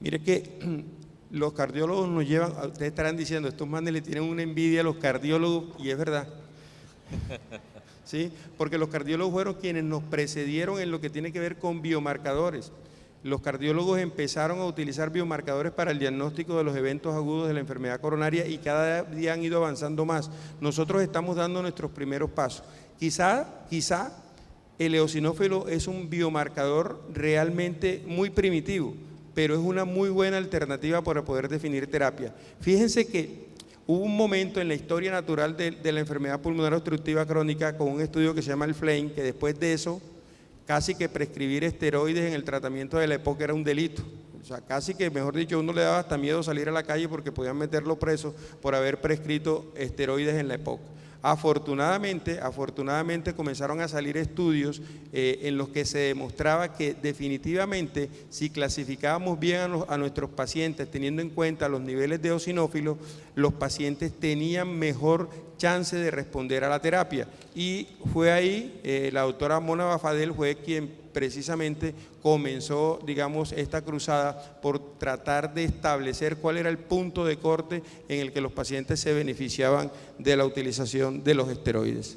Mire que los cardiólogos nos llevan, ustedes estarán diciendo, estos manes le tienen una envidia a los cardiólogos, y es verdad. ¿Sí? Porque los cardiólogos fueron quienes nos precedieron en lo que tiene que ver con biomarcadores. los cardiólogos empezaron a utilizar biomarcadores para el diagnóstico de los eventos agudos de la enfermedad coronaria y cada día han ido avanzando más. Nosotros estamos dando nuestros primeros pasos. Quizá el eosinófilo es un biomarcador realmente muy primitivo, pero es una muy buena alternativa para poder definir terapia. Fíjense que hubo un momento en la historia natural de la enfermedad pulmonar obstructiva crónica con un estudio que se llama el FLAME, que después de eso casi que prescribir esteroides en el tratamiento de la EPOC era un delito. O sea, casi que, mejor dicho, uno le daba hasta miedo salir a la calle porque podían meterlo preso por haber prescrito esteroides en la EPOC. Afortunadamente comenzaron a salir estudios en los que se demostraba que definitivamente si clasificábamos bien a nuestros pacientes teniendo en cuenta los niveles de eosinófilos, los pacientes tenían mejor chance de responder a la terapia. Y fue ahí, la doctora Mona Bafadel fue quien precisamente comenzó, digamos, esta cruzada por tratar de establecer cuál era el punto de corte en el que los pacientes se beneficiaban de la utilización de los esteroides.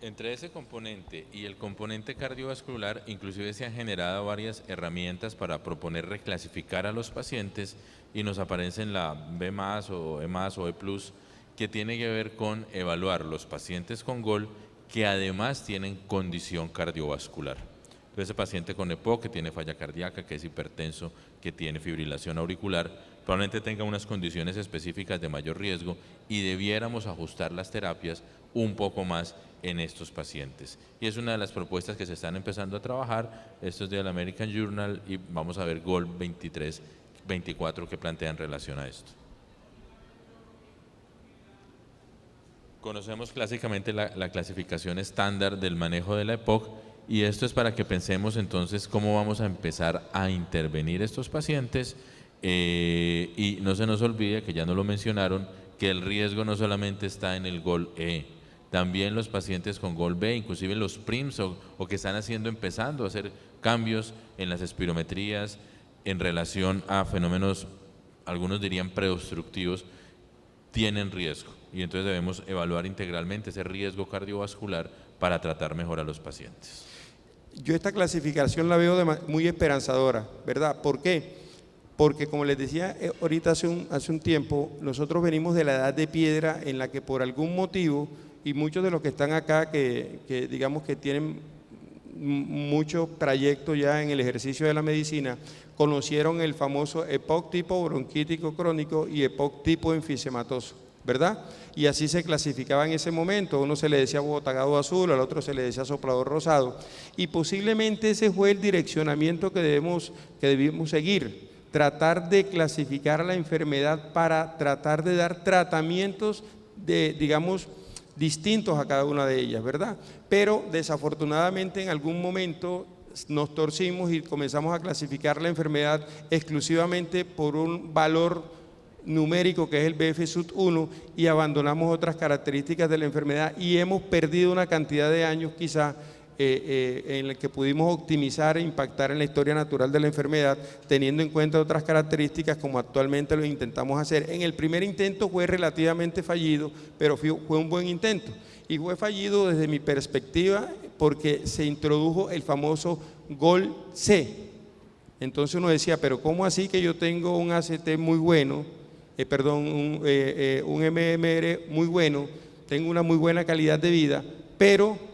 Entre ese componente y el componente cardiovascular, inclusive se han generado varias herramientas para proponer reclasificar a los pacientes y nos aparecen la B+, o E+, o E+, que tiene que ver con evaluar los pacientes con GOL que además tienen condición cardiovascular. Entonces, ese paciente con EPOC que tiene falla cardíaca, que es hipertenso, que tiene fibrilación auricular, probablemente tenga unas condiciones específicas de mayor riesgo y debiéramos ajustar las terapias un poco más en estos pacientes. Y es una de las propuestas que se están empezando a trabajar. Esto es del American Journal y vamos a ver GOL 23, 24 que plantean en relación a esto. Conocemos clásicamente la clasificación estándar del manejo de la EPOC y esto es para que pensemos entonces cómo vamos a empezar a intervenir estos pacientes y no se nos olvide, que ya no lo mencionaron, que el riesgo no solamente está en el GOL-E, también los pacientes con GOL-B, inclusive los PRIMS o que están empezando a hacer cambios en las espirometrías en relación a fenómenos, algunos dirían preobstructivos, tienen riesgo. Y entonces debemos evaluar integralmente ese riesgo cardiovascular para tratar mejor a los pacientes. Yo esta clasificación la veo muy esperanzadora, ¿verdad? ¿Por qué? Porque como les decía ahorita hace un tiempo, nosotros venimos de la edad de piedra en la que por algún motivo, y muchos de los que están acá que digamos que tienen mucho trayecto ya en el ejercicio de la medicina, conocieron el famoso EPOC tipo bronquítico crónico y EPOC tipo enfisematoso, ¿verdad? Y así se clasificaba en ese momento. A uno se le decía botagado azul, al otro se le decía soplador rosado. Y posiblemente ese fue el direccionamiento que debimos seguir. Tratar de clasificar la enfermedad para tratar de dar tratamientos digamos, distintos a cada una de ellas, ¿verdad? Pero desafortunadamente en algún momento nos torcimos y comenzamos a clasificar la enfermedad exclusivamente por un valor numérico que es el BF-SUT1 y abandonamos otras características de la enfermedad y hemos perdido una cantidad de años quizá en el que pudimos optimizar e impactar en la historia natural de la enfermedad teniendo en cuenta otras características como actualmente lo intentamos hacer. En el primer intento fue relativamente fallido, pero fue un buen intento y fue fallido desde mi perspectiva porque se introdujo el famoso GOL-C. Entonces uno decía, pero ¿cómo así que yo tengo un ACT muy bueno? Un MMR muy bueno, tengo una muy buena calidad de vida, pero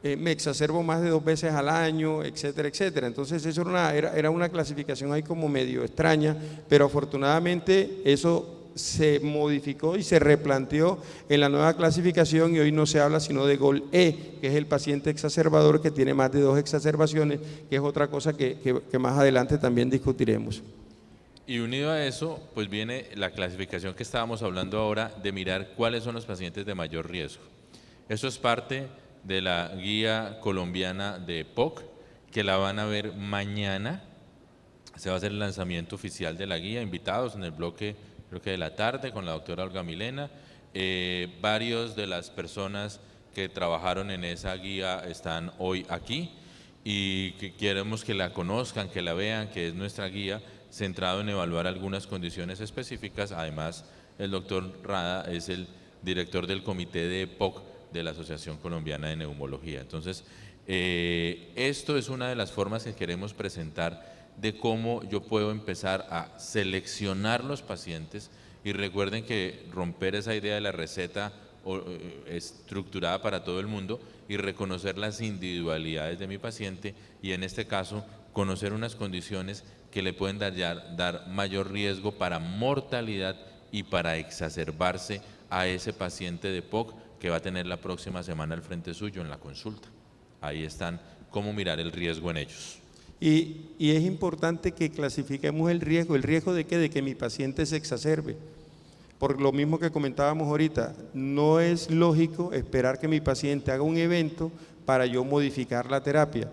me exacerbo más de 2 veces al año, etcétera, etcétera. Entonces eso era una clasificación ahí como medio extraña, pero afortunadamente eso se modificó y se replanteó en la nueva clasificación y hoy no se habla sino de GOL-E, que es el paciente exacerbador que tiene más de 2 exacerbaciones, que es otra cosa que más adelante también discutiremos. Y unido a eso, pues viene la clasificación que estábamos hablando ahora de mirar cuáles son los pacientes de mayor riesgo. Eso es parte de la guía colombiana de EPOC, que la van a ver mañana. Se va a hacer el lanzamiento oficial de la guía, invitados en el bloque, creo que de la tarde, con la doctora Olga Milena. Varios de las personas que trabajaron en esa guía están hoy aquí y que queremos que la conozcan, que la vean, que es nuestra guía centrado en evaluar algunas condiciones específicas. Además, el doctor Rada es el director del comité de EPOC de la Asociación Colombiana de Neumología. Entonces, Esto es una de las formas que queremos presentar de cómo yo puedo empezar a seleccionar los pacientes, y recuerden que romper esa idea de la receta estructurada para todo el mundo y reconocer las individualidades de mi paciente, y en este caso conocer unas condiciones que le pueden dar mayor riesgo para mortalidad y para exacerbarse a ese paciente de POC que va a tener la próxima semana al frente suyo en la consulta. Ahí están cómo mirar el riesgo en ellos. Y es importante que clasifiquemos el riesgo de qué, de que mi paciente se exacerbe. Por lo mismo que comentábamos ahorita, no es lógico esperar que mi paciente haga un evento para yo modificar la terapia.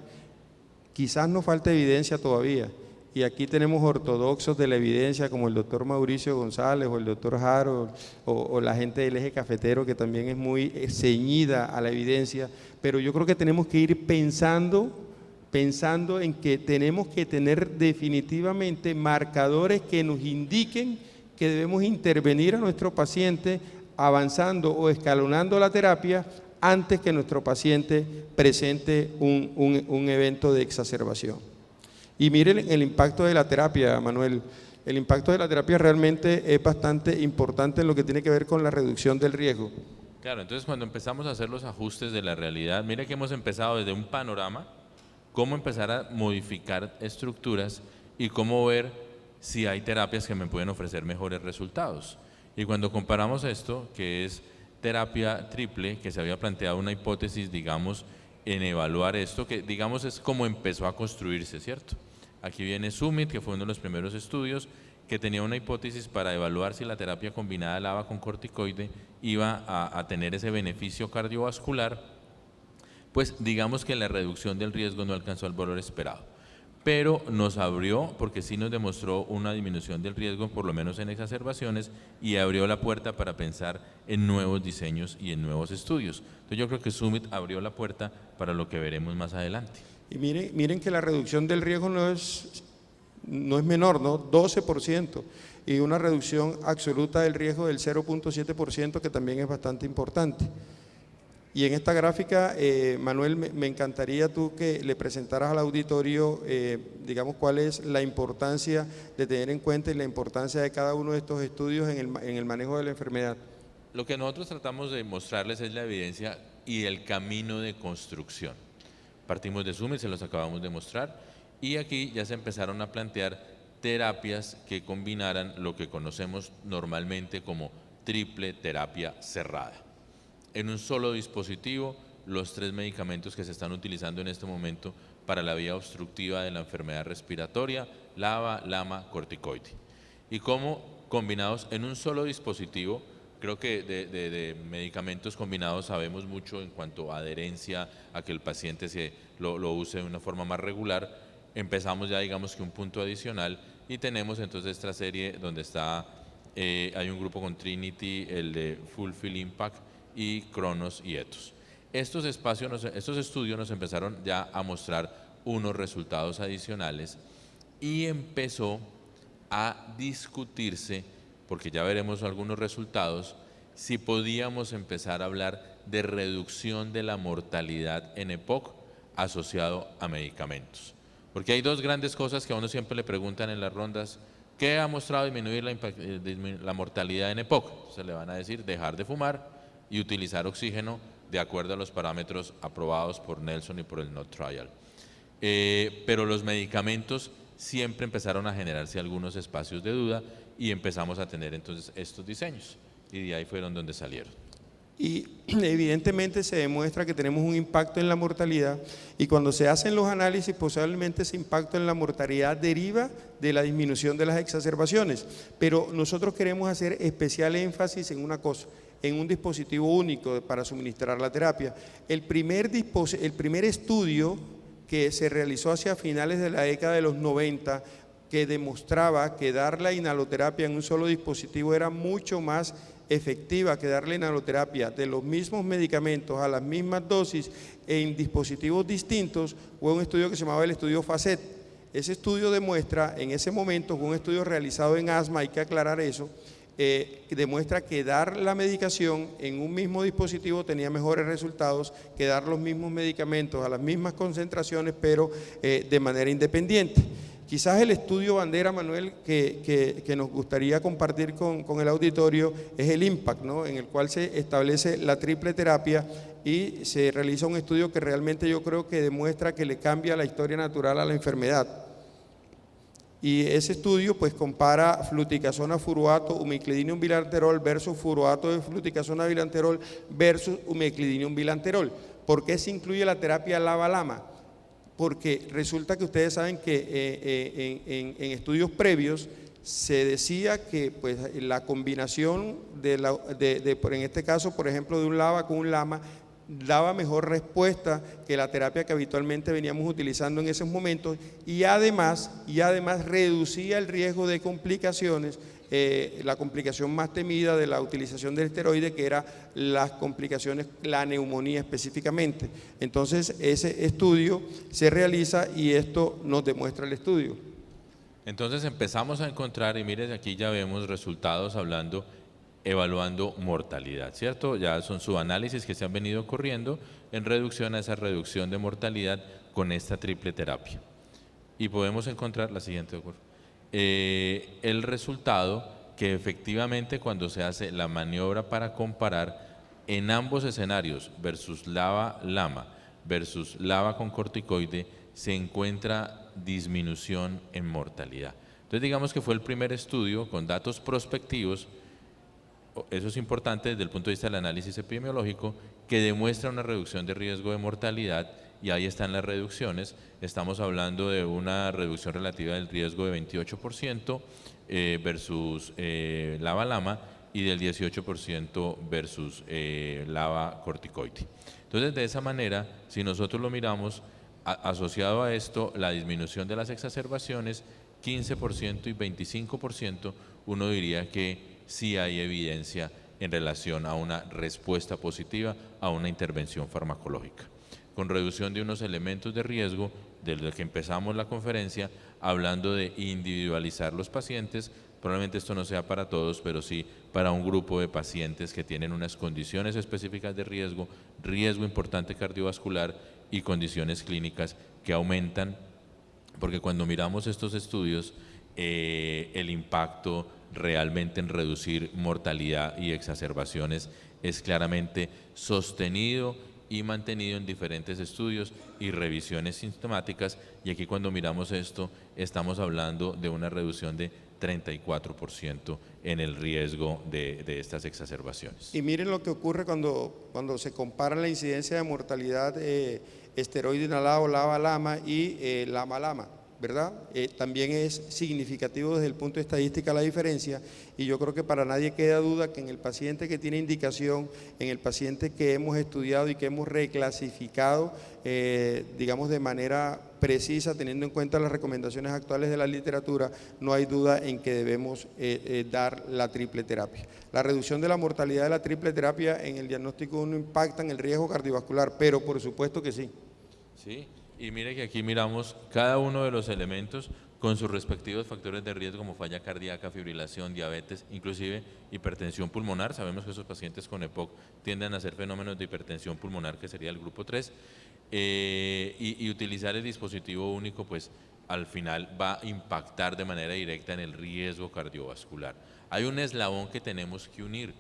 Quizás nos falta evidencia todavía, y aquí tenemos ortodoxos de la evidencia como el doctor Mauricio González o el doctor Harold o la gente del eje cafetero, que también es muy ceñida a la evidencia, pero yo creo que tenemos que ir pensando en que tenemos que tener definitivamente marcadores que nos indiquen que debemos intervenir a nuestro paciente avanzando o escalonando la terapia antes que nuestro paciente presente un evento de exacerbación. Y miren el impacto de la terapia, Manuel. El impacto de la terapia realmente es bastante importante en lo que tiene que ver con la reducción del riesgo. Claro, entonces cuando empezamos a hacer los ajustes de la realidad, mire que hemos empezado desde un panorama, cómo empezar a modificar estructuras y cómo ver si hay terapias que me pueden ofrecer mejores resultados. Y cuando comparamos esto, que es terapia triple, que se había planteado una hipótesis, digamos, en evaluar esto, que digamos es como empezó a construirse, ¿cierto? Aquí viene Summit, que fue uno de los primeros estudios, que tenía una hipótesis para evaluar si la terapia combinada de LAVA con corticoide iba a tener ese beneficio cardiovascular. Pues digamos que la reducción del riesgo no alcanzó el valor esperado, pero nos abrió, porque sí nos demostró una disminución del riesgo, por lo menos en exacerbaciones, y abrió la puerta para pensar en nuevos diseños y en nuevos estudios. Entonces yo creo que Summit abrió la puerta para lo que veremos más adelante. Y miren que la reducción del riesgo no es menor, ¿no? 12%, y una reducción absoluta del riesgo del 0.7%, que también es bastante importante. Y en esta gráfica, Manuel, me encantaría tú que le presentaras al auditorio, digamos, cuál es la importancia de tener en cuenta y la importancia de cada uno de estos estudios en el manejo de la enfermedad. Lo que nosotros tratamos de mostrarles es la evidencia y el camino de construcción. Partimos de Summit, se los acabamos de mostrar, y aquí ya se empezaron a plantear terapias que combinaran lo que conocemos normalmente como triple terapia cerrada. En un solo dispositivo, los 3 medicamentos que se están utilizando en este momento para la vía obstructiva de la enfermedad respiratoria: LAVA, LAMA, corticoide. Y como combinados en un solo dispositivo, creo que de medicamentos combinados sabemos mucho en cuanto a adherencia, a que el paciente lo use de una forma más regular. Empezamos ya, digamos, que un punto adicional, y tenemos entonces esta serie donde hay un grupo con Trinity, el de Fulfill Impact, y Cronos y Ethos. Estos estudios nos empezaron ya a mostrar unos resultados adicionales, y empezó a discutirse, porque ya veremos algunos resultados, si podíamos empezar a hablar de reducción de la mortalidad en EPOC asociado a medicamentos. Porque hay 2 grandes cosas que a uno siempre le preguntan en las rondas: ¿qué ha mostrado disminuir la mortalidad en EPOC? Se le van a decir dejar de fumar y utilizar oxígeno de acuerdo a los parámetros aprobados por Nelson y por el NOT Trial. Pero los medicamentos siempre empezaron a generarse algunos espacios de duda, y empezamos a tener entonces estos diseños, y de ahí fueron donde salieron. Y evidentemente se demuestra que tenemos un impacto en la mortalidad, y cuando se hacen los análisis, posiblemente ese impacto en la mortalidad deriva de la disminución de las exacerbaciones. Pero nosotros queremos hacer especial énfasis en una cosa: en un dispositivo único para suministrar la terapia. El primer estudio que se realizó hacia finales de la década de los 90, que demostraba que dar la inhaloterapia en un solo dispositivo era mucho más efectiva que dar la inhaloterapia de los mismos medicamentos a las mismas dosis en dispositivos distintos, fue un estudio que se llamaba el estudio FACET. Ese estudio demuestra, en ese momento, fue un estudio realizado en asma, hay que aclarar eso, demuestra que dar la medicación en un mismo dispositivo tenía mejores resultados que dar los mismos medicamentos a las mismas concentraciones, pero de manera independiente. Quizás el estudio bandera, Manuel, que nos gustaría compartir con el auditorio es el IMPACT, ¿no? En el cual se establece la triple terapia y se realiza un estudio que realmente yo creo que demuestra que le cambia la historia natural a la enfermedad. Y ese estudio pues compara fluticasona furuato umeclidinium bilanterol versus furuato de fluticasona bilanterol versus umeclidinium bilanterol. ¿Por qué se incluye la terapia LABA-LAMA? Porque resulta que ustedes saben que en estudios previos se decía que pues, la combinación en este caso, por ejemplo, de un LABA con un LAMA, daba mejor respuesta que la terapia que habitualmente veníamos utilizando en esos momentos y además reducía el riesgo de complicaciones, la complicación más temida de la utilización del esteroide, que era las complicaciones, la neumonía específicamente. Entonces ese estudio se realiza y esto nos demuestra el estudio. Entonces empezamos a encontrar, y miren, aquí ya vemos resultados evaluando mortalidad, ¿cierto? Ya son subanálisis que se han venido corriendo en reducción a esa reducción de mortalidad con esta triple terapia. Y podemos encontrar la siguiente, doctor. El resultado que efectivamente cuando se hace la maniobra para comparar en ambos escenarios versus LABA-LAMA versus LABA con corticoide, se encuentra disminución en mortalidad. Entonces digamos que fue el primer estudio con datos prospectivos. Eso es importante desde el punto de vista del análisis epidemiológico, que demuestra una reducción de riesgo de mortalidad, y ahí están las reducciones. Estamos hablando de una reducción relativa del riesgo de 28% versus LABA-LAMA y del 18% versus LABA corticoide. Entonces, de esa manera, si nosotros lo miramos, asociado a esto, la disminución de las exacerbaciones, 15% y 25%, uno diría que sí hay evidencia en relación a una respuesta positiva a una intervención farmacológica, con reducción de unos elementos de riesgo desde que empezamos la conferencia, hablando de individualizar los pacientes. Probablemente esto no sea para todos, pero sí para un grupo de pacientes que tienen unas condiciones específicas de riesgo, riesgo importante cardiovascular y condiciones clínicas que aumentan, porque cuando miramos estos estudios, el impacto realmente en reducir mortalidad y exacerbaciones es claramente sostenido y mantenido en diferentes estudios y revisiones sistemáticas, y aquí cuando miramos esto estamos hablando de una reducción de 34% en el riesgo de estas exacerbaciones. Y miren lo que ocurre cuando se compara la incidencia de mortalidad esteroide inhalado, LABA-LAMA y LAMA-LAMA, ¿verdad? También es significativo desde el punto de estadística la diferencia, y yo creo que para nadie queda duda que en el paciente que tiene indicación, en el paciente que hemos estudiado y que hemos reclasificado, digamos de manera precisa, teniendo en cuenta las recomendaciones actuales de la literatura, no hay duda en que debemos dar la triple terapia. La reducción de la mortalidad de la triple terapia en el diagnóstico no impacta en el riesgo cardiovascular, pero por supuesto que sí. Sí. Y mire que aquí miramos cada uno de los elementos con sus respectivos factores de riesgo, como falla cardíaca, fibrilación, diabetes, inclusive hipertensión pulmonar. Sabemos que esos pacientes con EPOC tienden a hacer fenómenos de hipertensión pulmonar, que sería el grupo 3, y utilizar el dispositivo único, pues al final va a impactar de manera directa en el riesgo cardiovascular. Hay un eslabón que tenemos que unir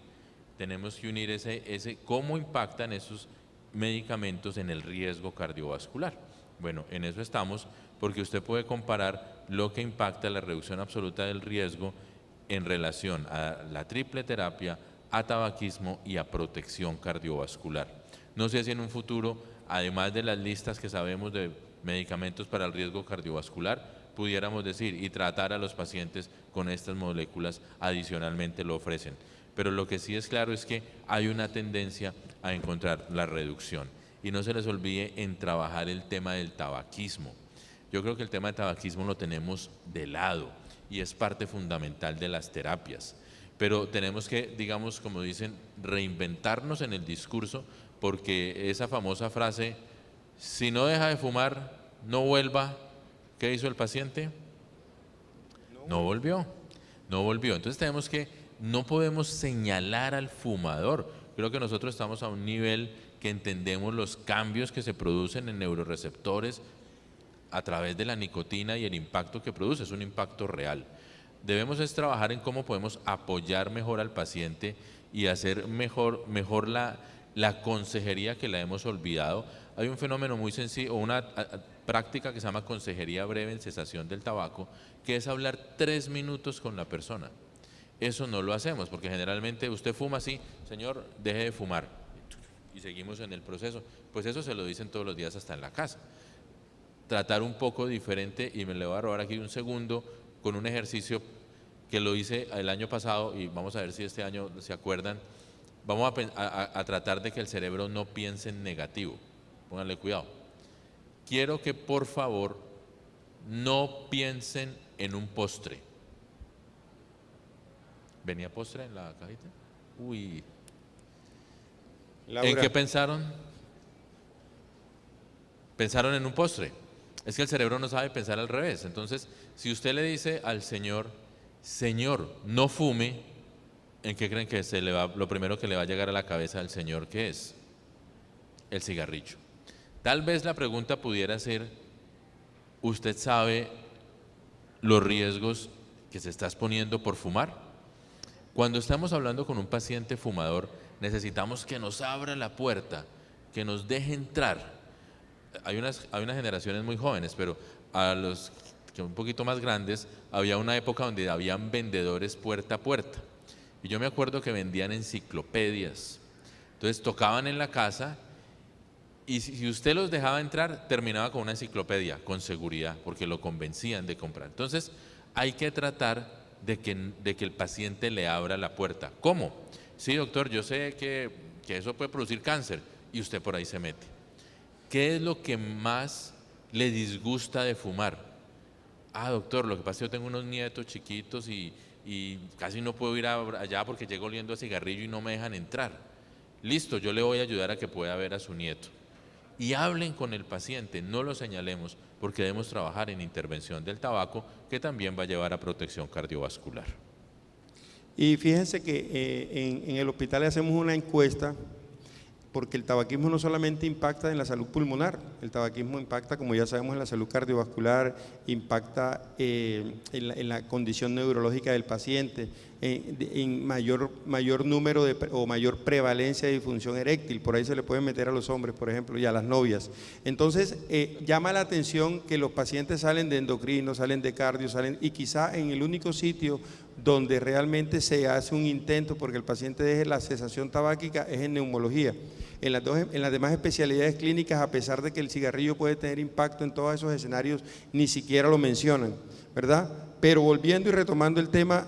ese cómo impactan esos medicamentos en el riesgo cardiovascular. Bueno, en eso estamos, porque usted puede comparar lo que impacta la reducción absoluta del riesgo en relación a la triple terapia, a tabaquismo y a protección cardiovascular. No sé si en un futuro, además de las listas que sabemos de medicamentos para el riesgo cardiovascular, pudiéramos decir y tratar a los pacientes con estas moléculas adicionalmente lo ofrecen. Pero lo que sí es claro es que hay una tendencia a encontrar la reducción. Y no se les olvide en trabajar el tema del tabaquismo. Yo creo que el tema del tabaquismo lo tenemos de lado y es parte fundamental de las terapias. Pero tenemos que, digamos, como dicen, reinventarnos en el discurso, porque esa famosa frase, si no deja de fumar, no vuelva, ¿qué hizo el paciente? No volvió. Entonces tenemos que no podemos señalar al fumador. Creo que nosotros estamos a un nivel que entendemos los cambios que se producen en neuroreceptores a través de la nicotina y el impacto que produce, es un impacto real. Debemos es trabajar en cómo podemos apoyar mejor al paciente y hacer mejor la consejería que la hemos olvidado. Hay un fenómeno muy sencillo, una práctica que se llama consejería breve en cesación del tabaco, que es hablar 3 minutos con la persona. Eso no lo hacemos, porque generalmente usted fuma así, señor, deje de fumar, y seguimos en el proceso. Pues eso se lo dicen todos los días hasta en la casa. Tratar un poco diferente, y me le voy a robar aquí un segundo, con un ejercicio que lo hice el año pasado, y vamos a ver si este año se acuerdan. Vamos a tratar de que el cerebro no piense en negativo, pónganle cuidado. Quiero que por favor no piensen en un postre. ¿Venía postre en la cajita? Uy. Laura. ¿En qué pensaron? Pensaron en un postre. Es que el cerebro no sabe pensar al revés. Entonces, si usted le dice al Señor, Señor, no fume, ¿en qué creen que lo primero que le va a llegar a la cabeza al Señor, qué es? El cigarrillo. Tal vez la pregunta pudiera ser, ¿usted sabe los riesgos que se está exponiendo por fumar? Cuando estamos hablando con un paciente fumador, necesitamos que nos abra la puerta, que nos deje entrar. Hay unas generaciones muy jóvenes, pero a los que un poquito más grandes, había una época donde habían vendedores puerta a puerta. Y yo me acuerdo que vendían enciclopedias. Entonces tocaban en la casa y si usted los dejaba entrar, terminaba con una enciclopedia, con seguridad, porque lo convencían de comprar. Entonces hay que tratar de que el paciente le abra la puerta. ¿Cómo? Sí, doctor, yo sé que eso puede producir cáncer, y usted por ahí se mete. ¿Qué es lo que más le disgusta de fumar? Ah, doctor, lo que pasa es que yo tengo unos nietos chiquitos y casi no puedo ir allá porque llego oliendo a cigarrillo y no me dejan entrar. Listo, yo le voy a ayudar a que pueda ver a su nieto. Y hablen con el paciente, no lo señalemos, porque debemos trabajar en intervención del tabaco, que también va a llevar a protección cardiovascular. Y fíjense que en el hospital hacemos una encuesta, porque el tabaquismo no solamente impacta en la salud pulmonar, el tabaquismo impacta, como ya sabemos, en la salud cardiovascular, impacta en la condición neurológica del paciente, en mayor número o mayor prevalencia de disfunción eréctil. Por ahí se le puede meter a los hombres, por ejemplo, y a las novias. Entonces, llama la atención que los pacientes salen de endocrino, salen de cardio, y quizá en el único sitio donde realmente se hace un intento porque el paciente deje la cesación tabáquica es en neumología. En las demás especialidades clínicas, a pesar de que el cigarrillo puede tener impacto en todos esos escenarios, ni siquiera lo mencionan, ¿verdad? Pero volviendo y retomando el tema,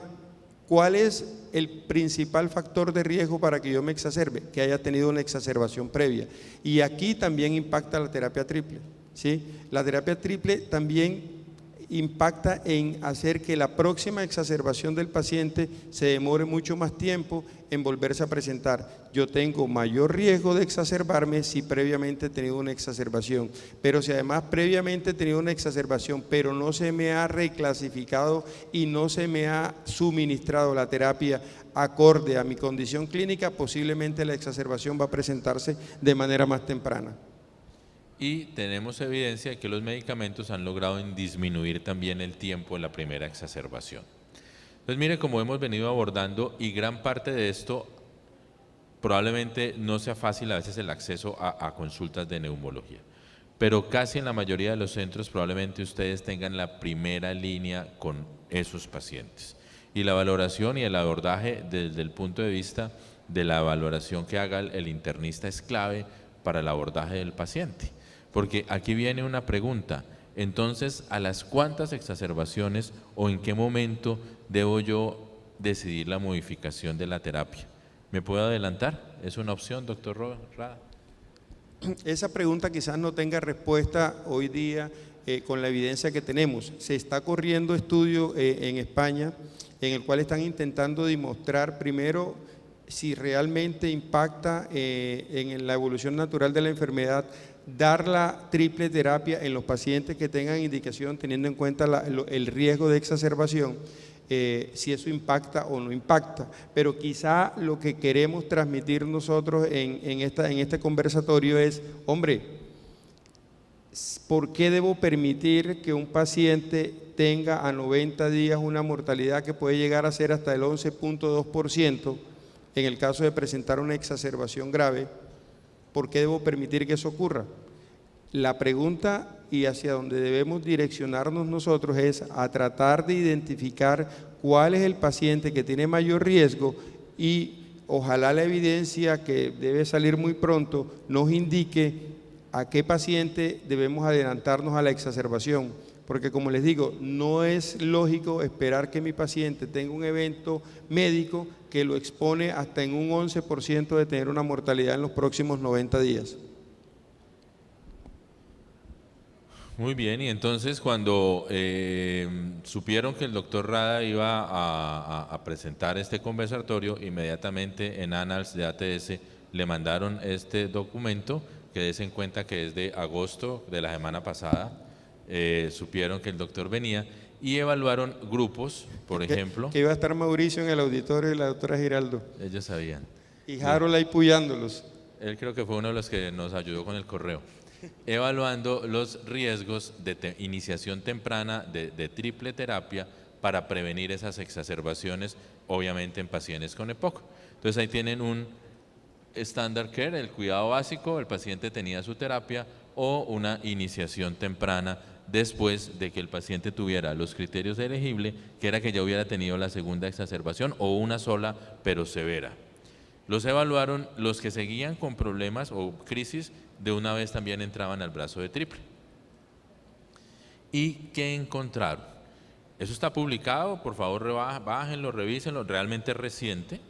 ¿cuál es el principal factor de riesgo para que yo me exacerbe? Que haya tenido una exacerbación previa. Y aquí también impacta la terapia triple, ¿sí? La terapia triple también impacta en hacer que la próxima exacerbación del paciente se demore mucho más tiempo en volverse a presentar. Yo tengo mayor riesgo de exacerbarme si previamente he tenido una exacerbación, pero si además previamente he tenido una exacerbación, pero no se me ha reclasificado y no se me ha suministrado la terapia acorde a mi condición clínica, posiblemente la exacerbación va a presentarse de manera más temprana. Y tenemos evidencia de que los medicamentos han logrado disminuir también el tiempo de la primera exacerbación. Entonces mire, como hemos venido abordando, y gran parte de esto probablemente no sea fácil a veces el acceso a consultas de neumología, pero casi en la mayoría de los centros probablemente ustedes tengan la primera línea con esos pacientes. Y la valoración y el abordaje desde el punto de vista de la valoración que haga el internista es clave para el abordaje del paciente. Porque aquí viene una pregunta, entonces, ¿a las cuántas exacerbaciones o en qué momento debo yo decidir la modificación de la terapia? ¿Me puedo adelantar? ¿Es una opción, doctor Rada? Esa pregunta quizás no tenga respuesta hoy día con la evidencia que tenemos. Se está corriendo estudio en España en el cual están intentando demostrar primero si realmente impacta en la evolución natural de la enfermedad dar la triple terapia en los pacientes que tengan indicación teniendo en cuenta el riesgo de exacerbación. si eso impacta o no impacta. Pero quizá lo que queremos transmitir nosotros en este conversatorio es, hombre, ¿por qué debo permitir que un paciente tenga a 90 días una mortalidad que puede llegar a ser hasta el 11.2% en el caso de presentar una exacerbación grave? ¿Por qué debo permitir que eso ocurra? La pregunta y hacia donde debemos direccionarnos nosotros es a tratar de identificar cuál es el paciente que tiene mayor riesgo y ojalá la evidencia que debe salir muy pronto nos indique a qué paciente debemos adelantarnos a la exacerbación. Porque como les digo, no es lógico esperar que mi paciente tenga un evento médico que lo expone hasta en un 11% de tener una mortalidad en los próximos 90 días. Muy bien, y entonces cuando supieron que el doctor Rada iba a presentar este conversatorio, inmediatamente en Annals de ATS le mandaron este documento, que des en cuenta que es de agosto de la semana pasada. Supieron que el doctor venía y evaluaron grupos, por ejemplo. Que iba a estar Mauricio en el auditorio y la doctora Giraldo. Ellos sabían. Y Harold ahí puyándolos. Él creo que fue uno de los que nos ayudó con el correo. Evaluando los riesgos de iniciación temprana de triple terapia para prevenir esas exacerbaciones, obviamente en pacientes con EPOC. Entonces ahí tienen un standard care, el cuidado básico, el paciente tenía su terapia, o una iniciación temprana después de que el paciente tuviera los criterios de elegible, que era que ya hubiera tenido la segunda exacerbación o una sola pero severa. Los evaluaron, los que seguían con problemas o crisis de una vez también entraban al brazo de triple. ¿Y qué encontraron? Eso está publicado, por favor bájenlo, revísenlo, realmente reciente.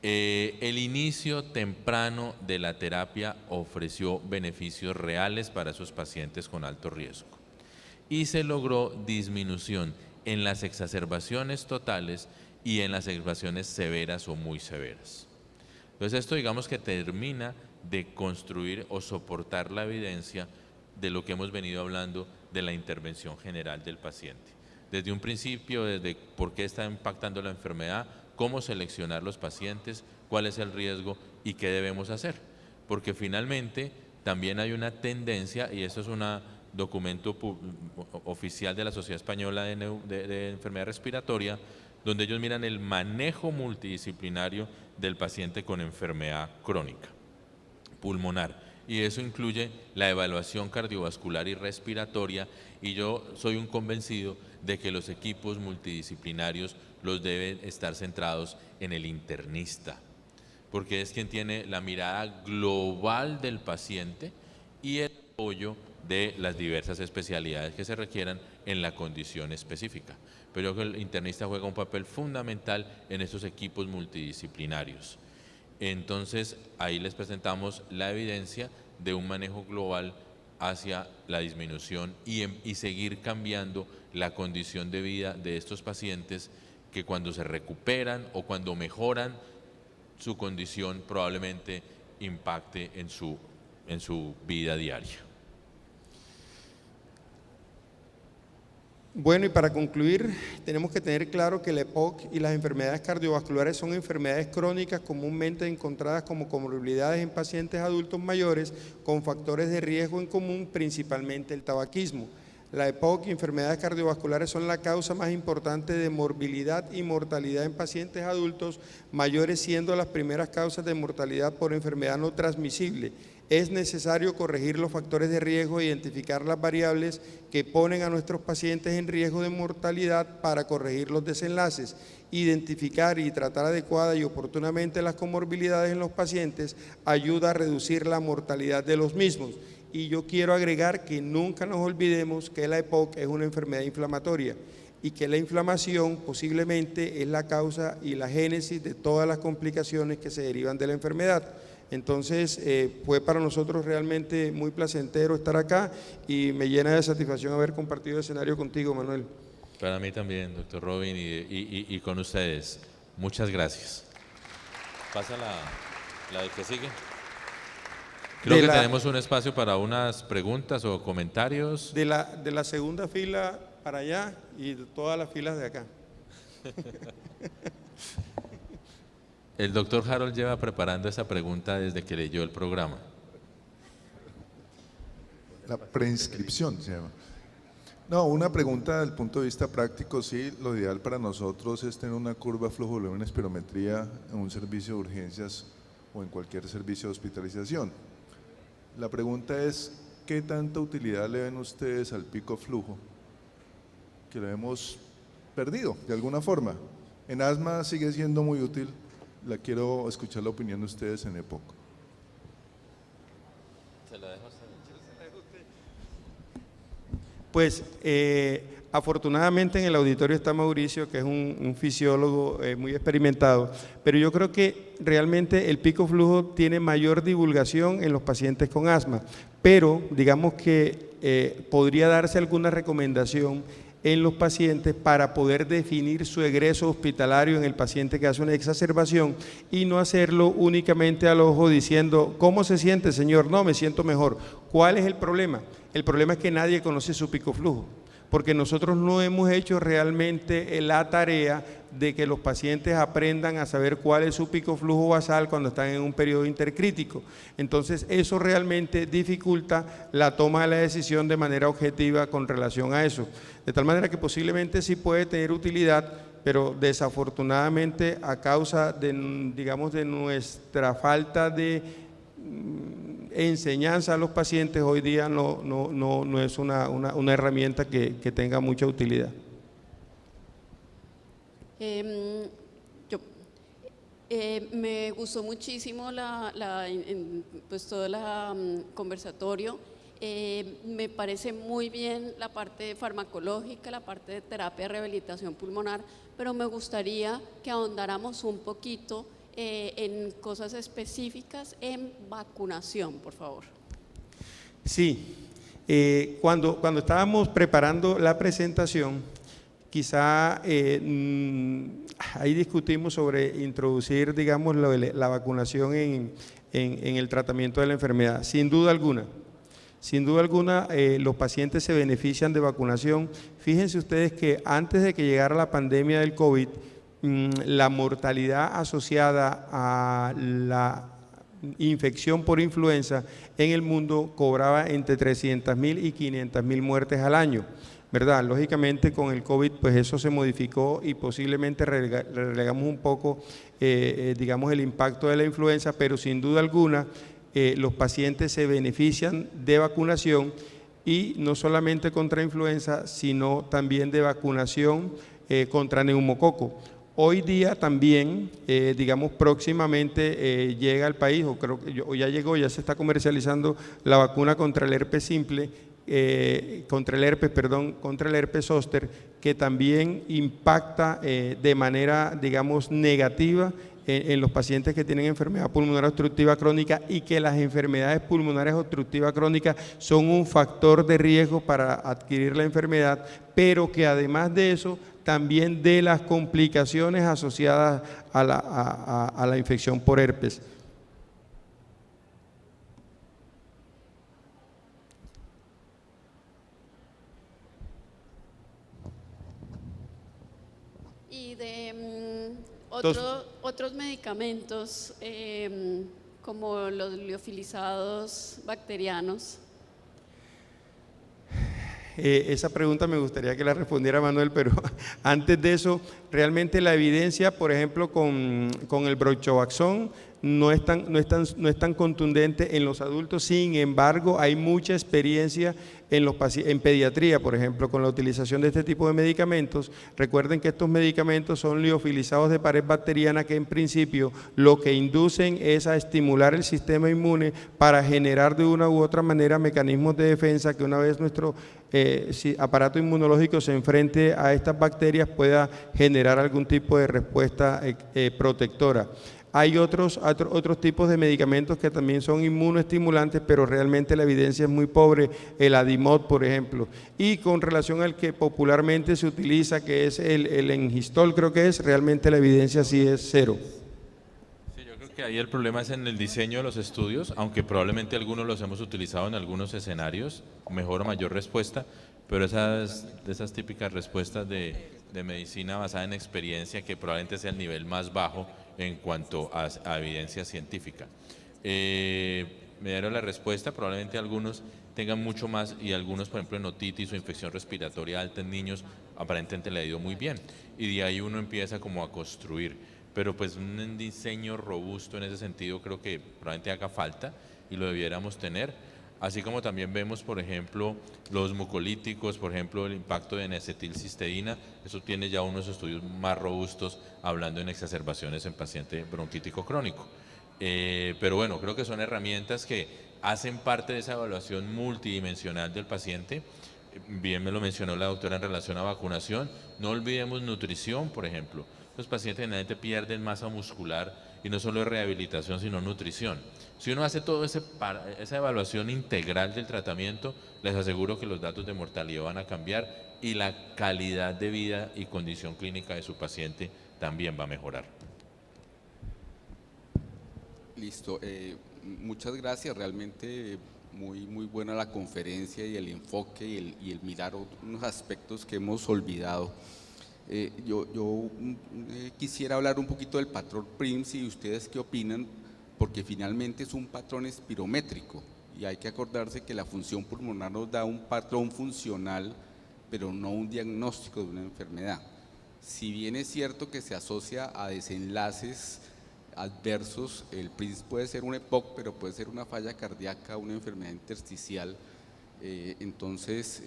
El inicio temprano de la terapia ofreció beneficios reales para esos pacientes con alto riesgo y se logró disminución en las exacerbaciones totales y en las exacerbaciones severas o muy severas. Entonces esto digamos que termina de construir o soportar la evidencia de lo que hemos venido hablando de la intervención general del paciente. Desde un principio, desde por qué está impactando la enfermedad, cómo seleccionar los pacientes, cuál es el riesgo y qué debemos hacer. Porque finalmente también hay una tendencia, y esto es un documento oficial de la Sociedad Española de Enfermedad Respiratoria, donde ellos miran el manejo multidisciplinario del paciente con enfermedad crónica pulmonar, y eso incluye la evaluación cardiovascular y respiratoria, y yo soy un convencido de que los equipos multidisciplinarios los deben estar centrados en el internista, porque es quien tiene la mirada global del paciente y el apoyo de las diversas especialidades que se requieran en la condición específica. Pero yo creo que el internista juega un papel fundamental en estos equipos multidisciplinarios. Entonces, ahí les presentamos la evidencia de un manejo global hacia la disminución y seguir cambiando la condición de vida de estos pacientes, que cuando se recuperan o cuando mejoran su condición probablemente impacte en su vida diaria. Bueno, y para concluir, tenemos que tener claro que la EPOC y las enfermedades cardiovasculares son enfermedades crónicas comúnmente encontradas como comorbilidades en pacientes adultos mayores con factores de riesgo en común, principalmente el tabaquismo. La EPOC y enfermedades cardiovasculares son la causa más importante de morbilidad y mortalidad en pacientes adultos mayores, siendo las primeras causas de mortalidad por enfermedad no transmisible. Es necesario corregir los factores de riesgo e identificar las variables que ponen a nuestros pacientes en riesgo de mortalidad para corregir los desenlaces. Identificar y tratar adecuada y oportunamente las comorbilidades en los pacientes ayuda a reducir la mortalidad de los mismos. Y yo quiero agregar que nunca nos olvidemos que la EPOC es una enfermedad inflamatoria y que la inflamación posiblemente es la causa y la génesis de todas las complicaciones que se derivan de la enfermedad. Entonces, fue para nosotros realmente muy placentero estar acá y me llena de satisfacción haber compartido el escenario contigo, Manuel. Para mí también, doctor Robin, y con ustedes. Muchas gracias. Pasa la de que sigue. Creo que tenemos un espacio para unas preguntas o comentarios. De la segunda fila para allá y de todas las filas de acá. El doctor Harold lleva preparando esa pregunta desde que leyó el programa. La preinscripción se llama. No, una pregunta desde el punto de vista práctico, sí, lo ideal para nosotros es tener una curva flujo-volumen en espirometría en un servicio de urgencias o en cualquier servicio de hospitalización. La pregunta es, ¿qué tanta utilidad le ven ustedes al pico flujo? Que lo hemos perdido de alguna forma. En asma sigue siendo muy útil, la quiero escuchar la opinión de ustedes en EPOC. Pues afortunadamente en el auditorio está Mauricio, que es un fisiólogo muy experimentado, pero yo creo que realmente el pico flujo tiene mayor divulgación en los pacientes con asma, pero digamos que podría darse alguna recomendación en los pacientes para poder definir su egreso hospitalario en el paciente que hace una exacerbación y no hacerlo únicamente al ojo diciendo, ¿cómo se siente, señor? No, me siento mejor. ¿Cuál es el problema? El problema es que nadie conoce su pico flujo, porque nosotros no hemos hecho realmente la tarea de que los pacientes aprendan a saber cuál es su pico flujo basal cuando están en un periodo intercrítico. Entonces eso realmente dificulta la toma de la decisión de manera objetiva con relación a eso. De tal manera que posiblemente sí puede tener utilidad, pero desafortunadamente a causa de, digamos, de nuestra falta de enseñanza a los pacientes hoy día no es una herramienta que tenga mucha utilidad. Me gustó muchísimo pues todo el conversatorio. Me parece muy bien la parte farmacológica, la parte de terapia de rehabilitación pulmonar, pero me gustaría que ahondáramos un poquito en cosas específicas en vacunación, por favor. Sí, cuando estábamos preparando la presentación, quizá ahí discutimos sobre introducir, digamos, la vacunación en el tratamiento de la enfermedad. Sin duda alguna, los pacientes se benefician de vacunación. Fíjense ustedes que antes de que llegara la pandemia del COVID, la mortalidad asociada a la infección por influenza en el mundo cobraba entre 300.000 y 500.000 muertes al año, ¿verdad? Lógicamente con el COVID pues eso se modificó y posiblemente relegamos un poco, digamos, el impacto de la influenza, pero sin duda alguna los pacientes se benefician de vacunación y no solamente contra influenza, sino también de vacunación contra neumococo. Hoy día también, digamos, próximamente llega al país, o creo que ya llegó, ya se está comercializando la vacuna contra el herpes simple, contra el herpes zóster, que también impacta de manera, digamos, negativa en los pacientes que tienen enfermedad pulmonar obstructiva crónica y que las enfermedades pulmonares obstructivas crónicas son un factor de riesgo para adquirir la enfermedad, pero que además de eso, también de las complicaciones asociadas a la infección por herpes. Y de otros medicamentos como los liofilizados bacterianos. Esa pregunta me gustaría que la respondiera Manuel, pero antes de eso, realmente la evidencia, por ejemplo, con el broxovaxón no es tan contundente en los adultos. Sin embargo, hay mucha experiencia en pediatría, por ejemplo, con la utilización de este tipo de medicamentos. Recuerden que estos medicamentos son liofilizados de pared bacteriana que en principio lo que inducen es a estimular el sistema inmune para generar de una u otra manera mecanismos de defensa que una vez nuestro aparato inmunológico se enfrente a estas bacterias pueda generar algún tipo de respuesta protectora. Hay otros tipos de medicamentos que también son inmunoestimulantes, pero realmente la evidencia es muy pobre, el Adimod, por ejemplo. Y con relación al que popularmente se utiliza, que es el Engistol, creo que es, realmente la evidencia sí es cero. Sí, yo creo que ahí el problema es en el diseño de los estudios, aunque probablemente algunos los hemos utilizado en algunos escenarios, mejor o mayor respuesta, pero esas típicas respuestas de de medicina basada en experiencia que probablemente sea el nivel más bajo en cuanto a evidencia científica. Me dieron la respuesta, probablemente algunos tengan mucho más y algunos, por ejemplo, en otitis o infección respiratoria alta en niños, aparentemente le ha ido muy bien. Y de ahí uno empieza como a construir. Pero pues un diseño robusto en ese sentido creo que probablemente haga falta y lo debiéramos tener. Así como también vemos, por ejemplo, los mucolíticos, por ejemplo, el impacto de N-acetilcisteína, eso tiene ya unos estudios más robustos hablando en exacerbaciones en paciente bronquítico crónico. Pero bueno, creo que son herramientas que hacen parte de esa evaluación multidimensional del paciente. Bien me lo mencionó la doctora en relación a vacunación. No olvidemos nutrición, por ejemplo. Los pacientes generalmente pierden masa muscular y no solo es rehabilitación, sino nutrición. Si uno hace toda esa evaluación integral del tratamiento, les aseguro que los datos de mortalidad van a cambiar y la calidad de vida y condición clínica de su paciente también va a mejorar. Listo, muchas gracias, realmente muy buena la conferencia y el enfoque y el mirar unos aspectos que hemos olvidado. Yo quisiera hablar un poquito del patrón PRIMS y ustedes qué opinan, porque finalmente es un patrón espirométrico y hay que acordarse que la función pulmonar nos da un patrón funcional, pero no un diagnóstico de una enfermedad. Si bien es cierto que se asocia a desenlaces adversos, el PRIMS puede ser un EPOC, pero puede ser una falla cardíaca, una enfermedad intersticial. Entonces,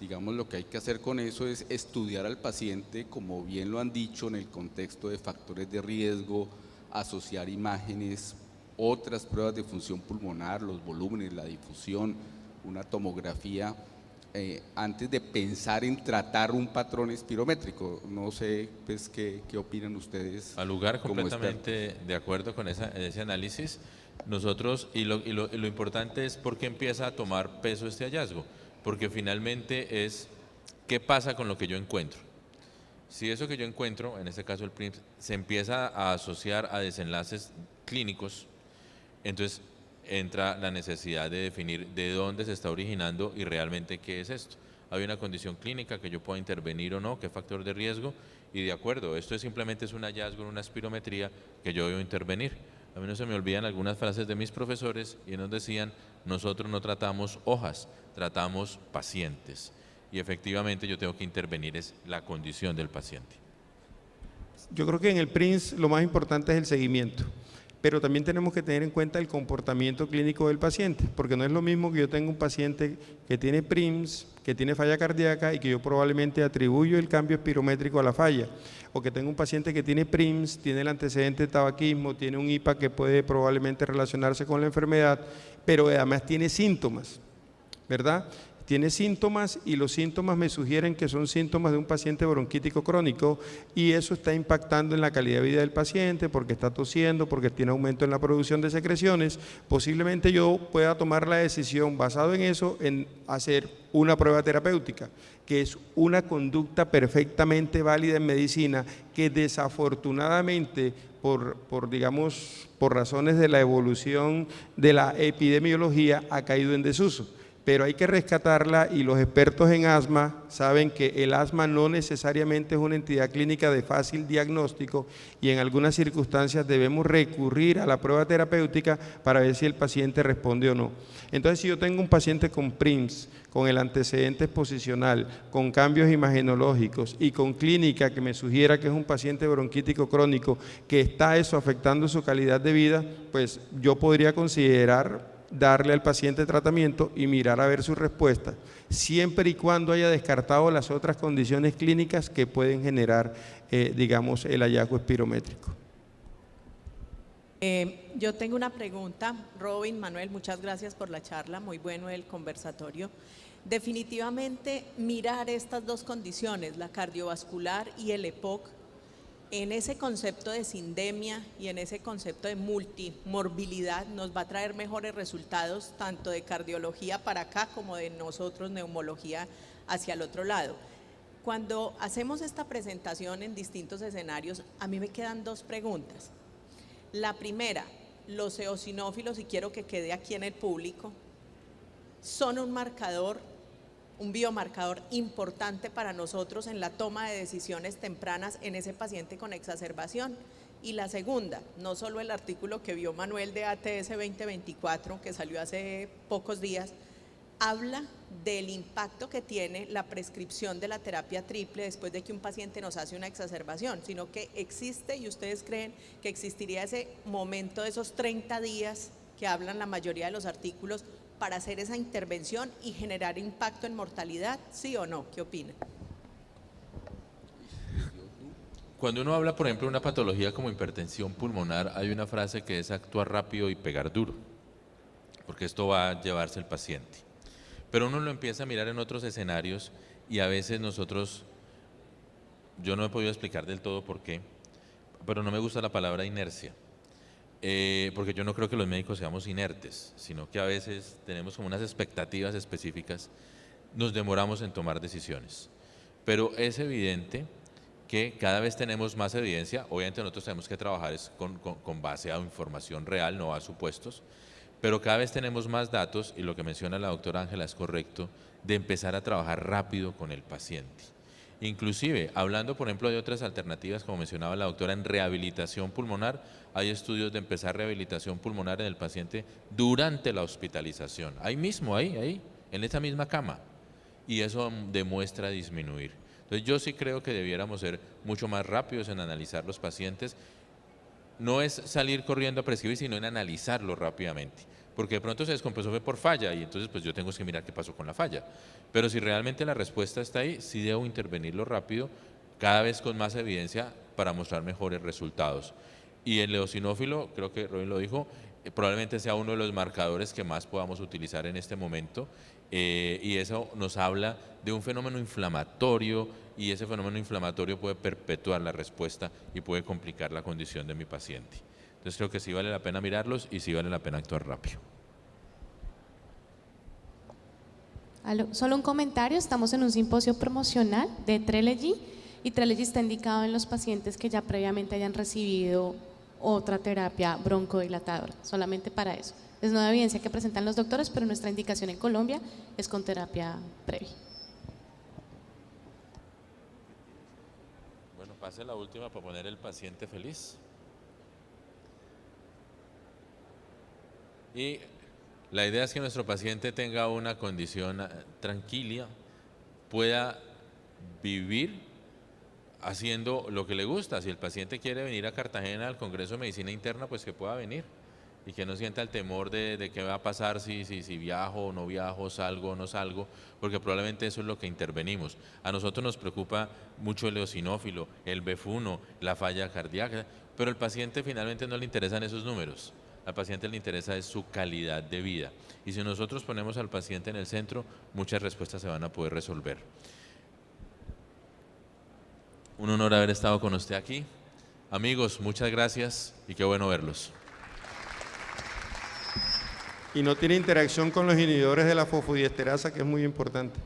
digamos, lo que hay que hacer con eso es estudiar al paciente, como bien lo han dicho, en el contexto de factores de riesgo, asociar imágenes, otras pruebas de función pulmonar, los volúmenes, la difusión, una tomografía, antes de pensar en tratar un patrón espirométrico. No sé, pues, ¿qué opinan ustedes? Al lugar, completamente de acuerdo con ese análisis. Nosotros, y lo importante es por qué empieza a tomar peso este hallazgo, porque finalmente es qué pasa con lo que yo encuentro. Si eso que yo encuentro, en este caso el PRIMS, se empieza a asociar a desenlaces clínicos, entonces entra la necesidad de definir de dónde se está originando y realmente qué es esto. Hay una condición clínica que yo pueda intervenir o no, qué factor de riesgo, y de acuerdo, esto simplemente es un hallazgo en una espirometría que yo debo intervenir. A mí no se me olvidan algunas frases de mis profesores y nos decían, nosotros no tratamos hojas, tratamos pacientes. Y efectivamente yo tengo que intervenir es la condición del paciente. Yo creo que en el PRINS lo más importante es el seguimiento, pero también tenemos que tener en cuenta el comportamiento clínico del paciente, porque no es lo mismo que yo tenga un paciente que tiene PRIMS, que tiene falla cardíaca y que yo probablemente atribuyo el cambio espirométrico a la falla, o que tengo un paciente que tiene PRIMS, tiene el antecedente de tabaquismo, tiene un IPA que puede probablemente relacionarse con la enfermedad, pero además tiene síntomas, ¿verdad? Tiene síntomas y los síntomas me sugieren que son síntomas de un paciente bronquítico crónico y eso está impactando en la calidad de vida del paciente porque está tosiendo, porque tiene aumento en la producción de secreciones. Posiblemente yo pueda tomar la decisión basado en eso en hacer una prueba terapéutica, que es una conducta perfectamente válida en medicina que desafortunadamente por razones de la evolución de la epidemiología ha caído en desuso. Pero hay que rescatarla y los expertos en asma saben que el asma no necesariamente es una entidad clínica de fácil diagnóstico y en algunas circunstancias debemos recurrir a la prueba terapéutica para ver si el paciente responde o no. Entonces, si yo tengo un paciente con PRIMS, con el antecedente exposicional, con cambios imagenológicos y con clínica que me sugiera que es un paciente bronquítico crónico, que está eso afectando su calidad de vida, pues yo podría considerar darle al paciente tratamiento y mirar a ver su respuesta, siempre y cuando haya descartado las otras condiciones clínicas que pueden generar, el hallazgo espirométrico. Yo tengo una pregunta, Robin, Manuel, muchas gracias por la charla, muy bueno el conversatorio. Definitivamente mirar estas dos condiciones, la cardiovascular y el EPOC, en ese concepto de sindemia y en ese concepto de multimorbilidad nos va a traer mejores resultados tanto de cardiología para acá como de nosotros neumología hacia el otro lado. Cuando hacemos esta presentación en distintos escenarios, a mí me quedan dos preguntas. La primera, los eosinófilos, y quiero que quede aquí en el público, son un marcador un biomarcador importante para nosotros en la toma de decisiones tempranas en ese paciente con exacerbación. Y la segunda, no solo el artículo que vio Manuel de ATS 2024, que salió hace pocos días, habla del impacto que tiene la prescripción de la terapia triple después de que un paciente nos hace una exacerbación, sino que existe, y ustedes creen que existiría ese momento de esos 30 días que hablan la mayoría de los artículos para hacer esa intervención y generar impacto en mortalidad, ¿sí o no? ¿Qué opinan? Cuando uno habla, por ejemplo, de una patología como hipertensión pulmonar, hay una frase que es actuar rápido y pegar duro, porque esto va a llevarse el paciente. Pero uno lo empieza a mirar en otros escenarios y a veces nosotros, yo no he podido explicar del todo por qué, pero no me gusta la palabra inercia, porque yo no creo que los médicos seamos inertes, sino que a veces tenemos como unas expectativas específicas, nos demoramos en tomar decisiones. Pero es evidente que cada vez tenemos más evidencia, obviamente nosotros tenemos que trabajar con base a información real, no a supuestos, pero cada vez tenemos más datos, y lo que menciona la doctora Ángela es correcto, de empezar a trabajar rápido con el paciente. Inclusive, hablando por ejemplo de otras alternativas, como mencionaba la doctora, en rehabilitación pulmonar, hay estudios de empezar rehabilitación pulmonar en el paciente durante la hospitalización, ahí mismo, ahí, en esa misma cama, y eso demuestra disminuir. Entonces yo sí creo que debiéramos ser mucho más rápidos en analizar los pacientes. No es salir corriendo a prescribir, sino en analizarlo rápidamente, porque de pronto se descompensó fue por falla y entonces pues yo tengo que mirar qué pasó con la falla. Pero si realmente la respuesta está ahí, sí debo intervenirlo rápido, cada vez con más evidencia para mostrar mejores resultados. Y el eosinófilo, creo que Robin lo dijo, probablemente sea uno de los marcadores que más podamos utilizar en este momento, y eso nos habla de un fenómeno inflamatorio, y ese fenómeno inflamatorio puede perpetuar la respuesta y puede complicar la condición de mi paciente. Entonces creo que sí vale la pena mirarlos y sí vale la pena actuar rápido. Solo un comentario, estamos en un simposio promocional de Trelegy, y Trelegy está indicado en los pacientes que ya previamente hayan recibido otra terapia broncodilatadora, solamente para eso. Es nueva evidencia que presentan los doctores, pero nuestra indicación en Colombia es con terapia previa. Bueno, pase la última para poner el paciente feliz. Y la idea es que nuestro paciente tenga una condición tranquila, pueda vivir haciendo lo que le gusta. Si el paciente quiere venir a Cartagena al Congreso de Medicina Interna, pues que pueda venir y que no sienta el temor de qué va a pasar si viajo o no viajo, salgo o no salgo, porque probablemente eso es lo que intervenimos. A nosotros nos preocupa mucho el eosinófilo, el BEF1, la falla cardíaca, pero al paciente finalmente no le interesan esos números. Al paciente le interesa es su calidad de vida, y si nosotros ponemos al paciente en el centro, muchas respuestas se van a poder resolver. Un honor haber estado con usted aquí. Amigos, muchas gracias y qué bueno verlos. Y no tiene interacción con los inhibidores de la fosfodiesterasa, que es muy importante.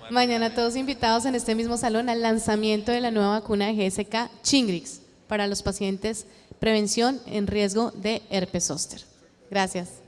Mañana todos invitados en este mismo salón al lanzamiento de la nueva vacuna de GSK Shingrix para los pacientes, prevención en riesgo de herpes zóster. Gracias.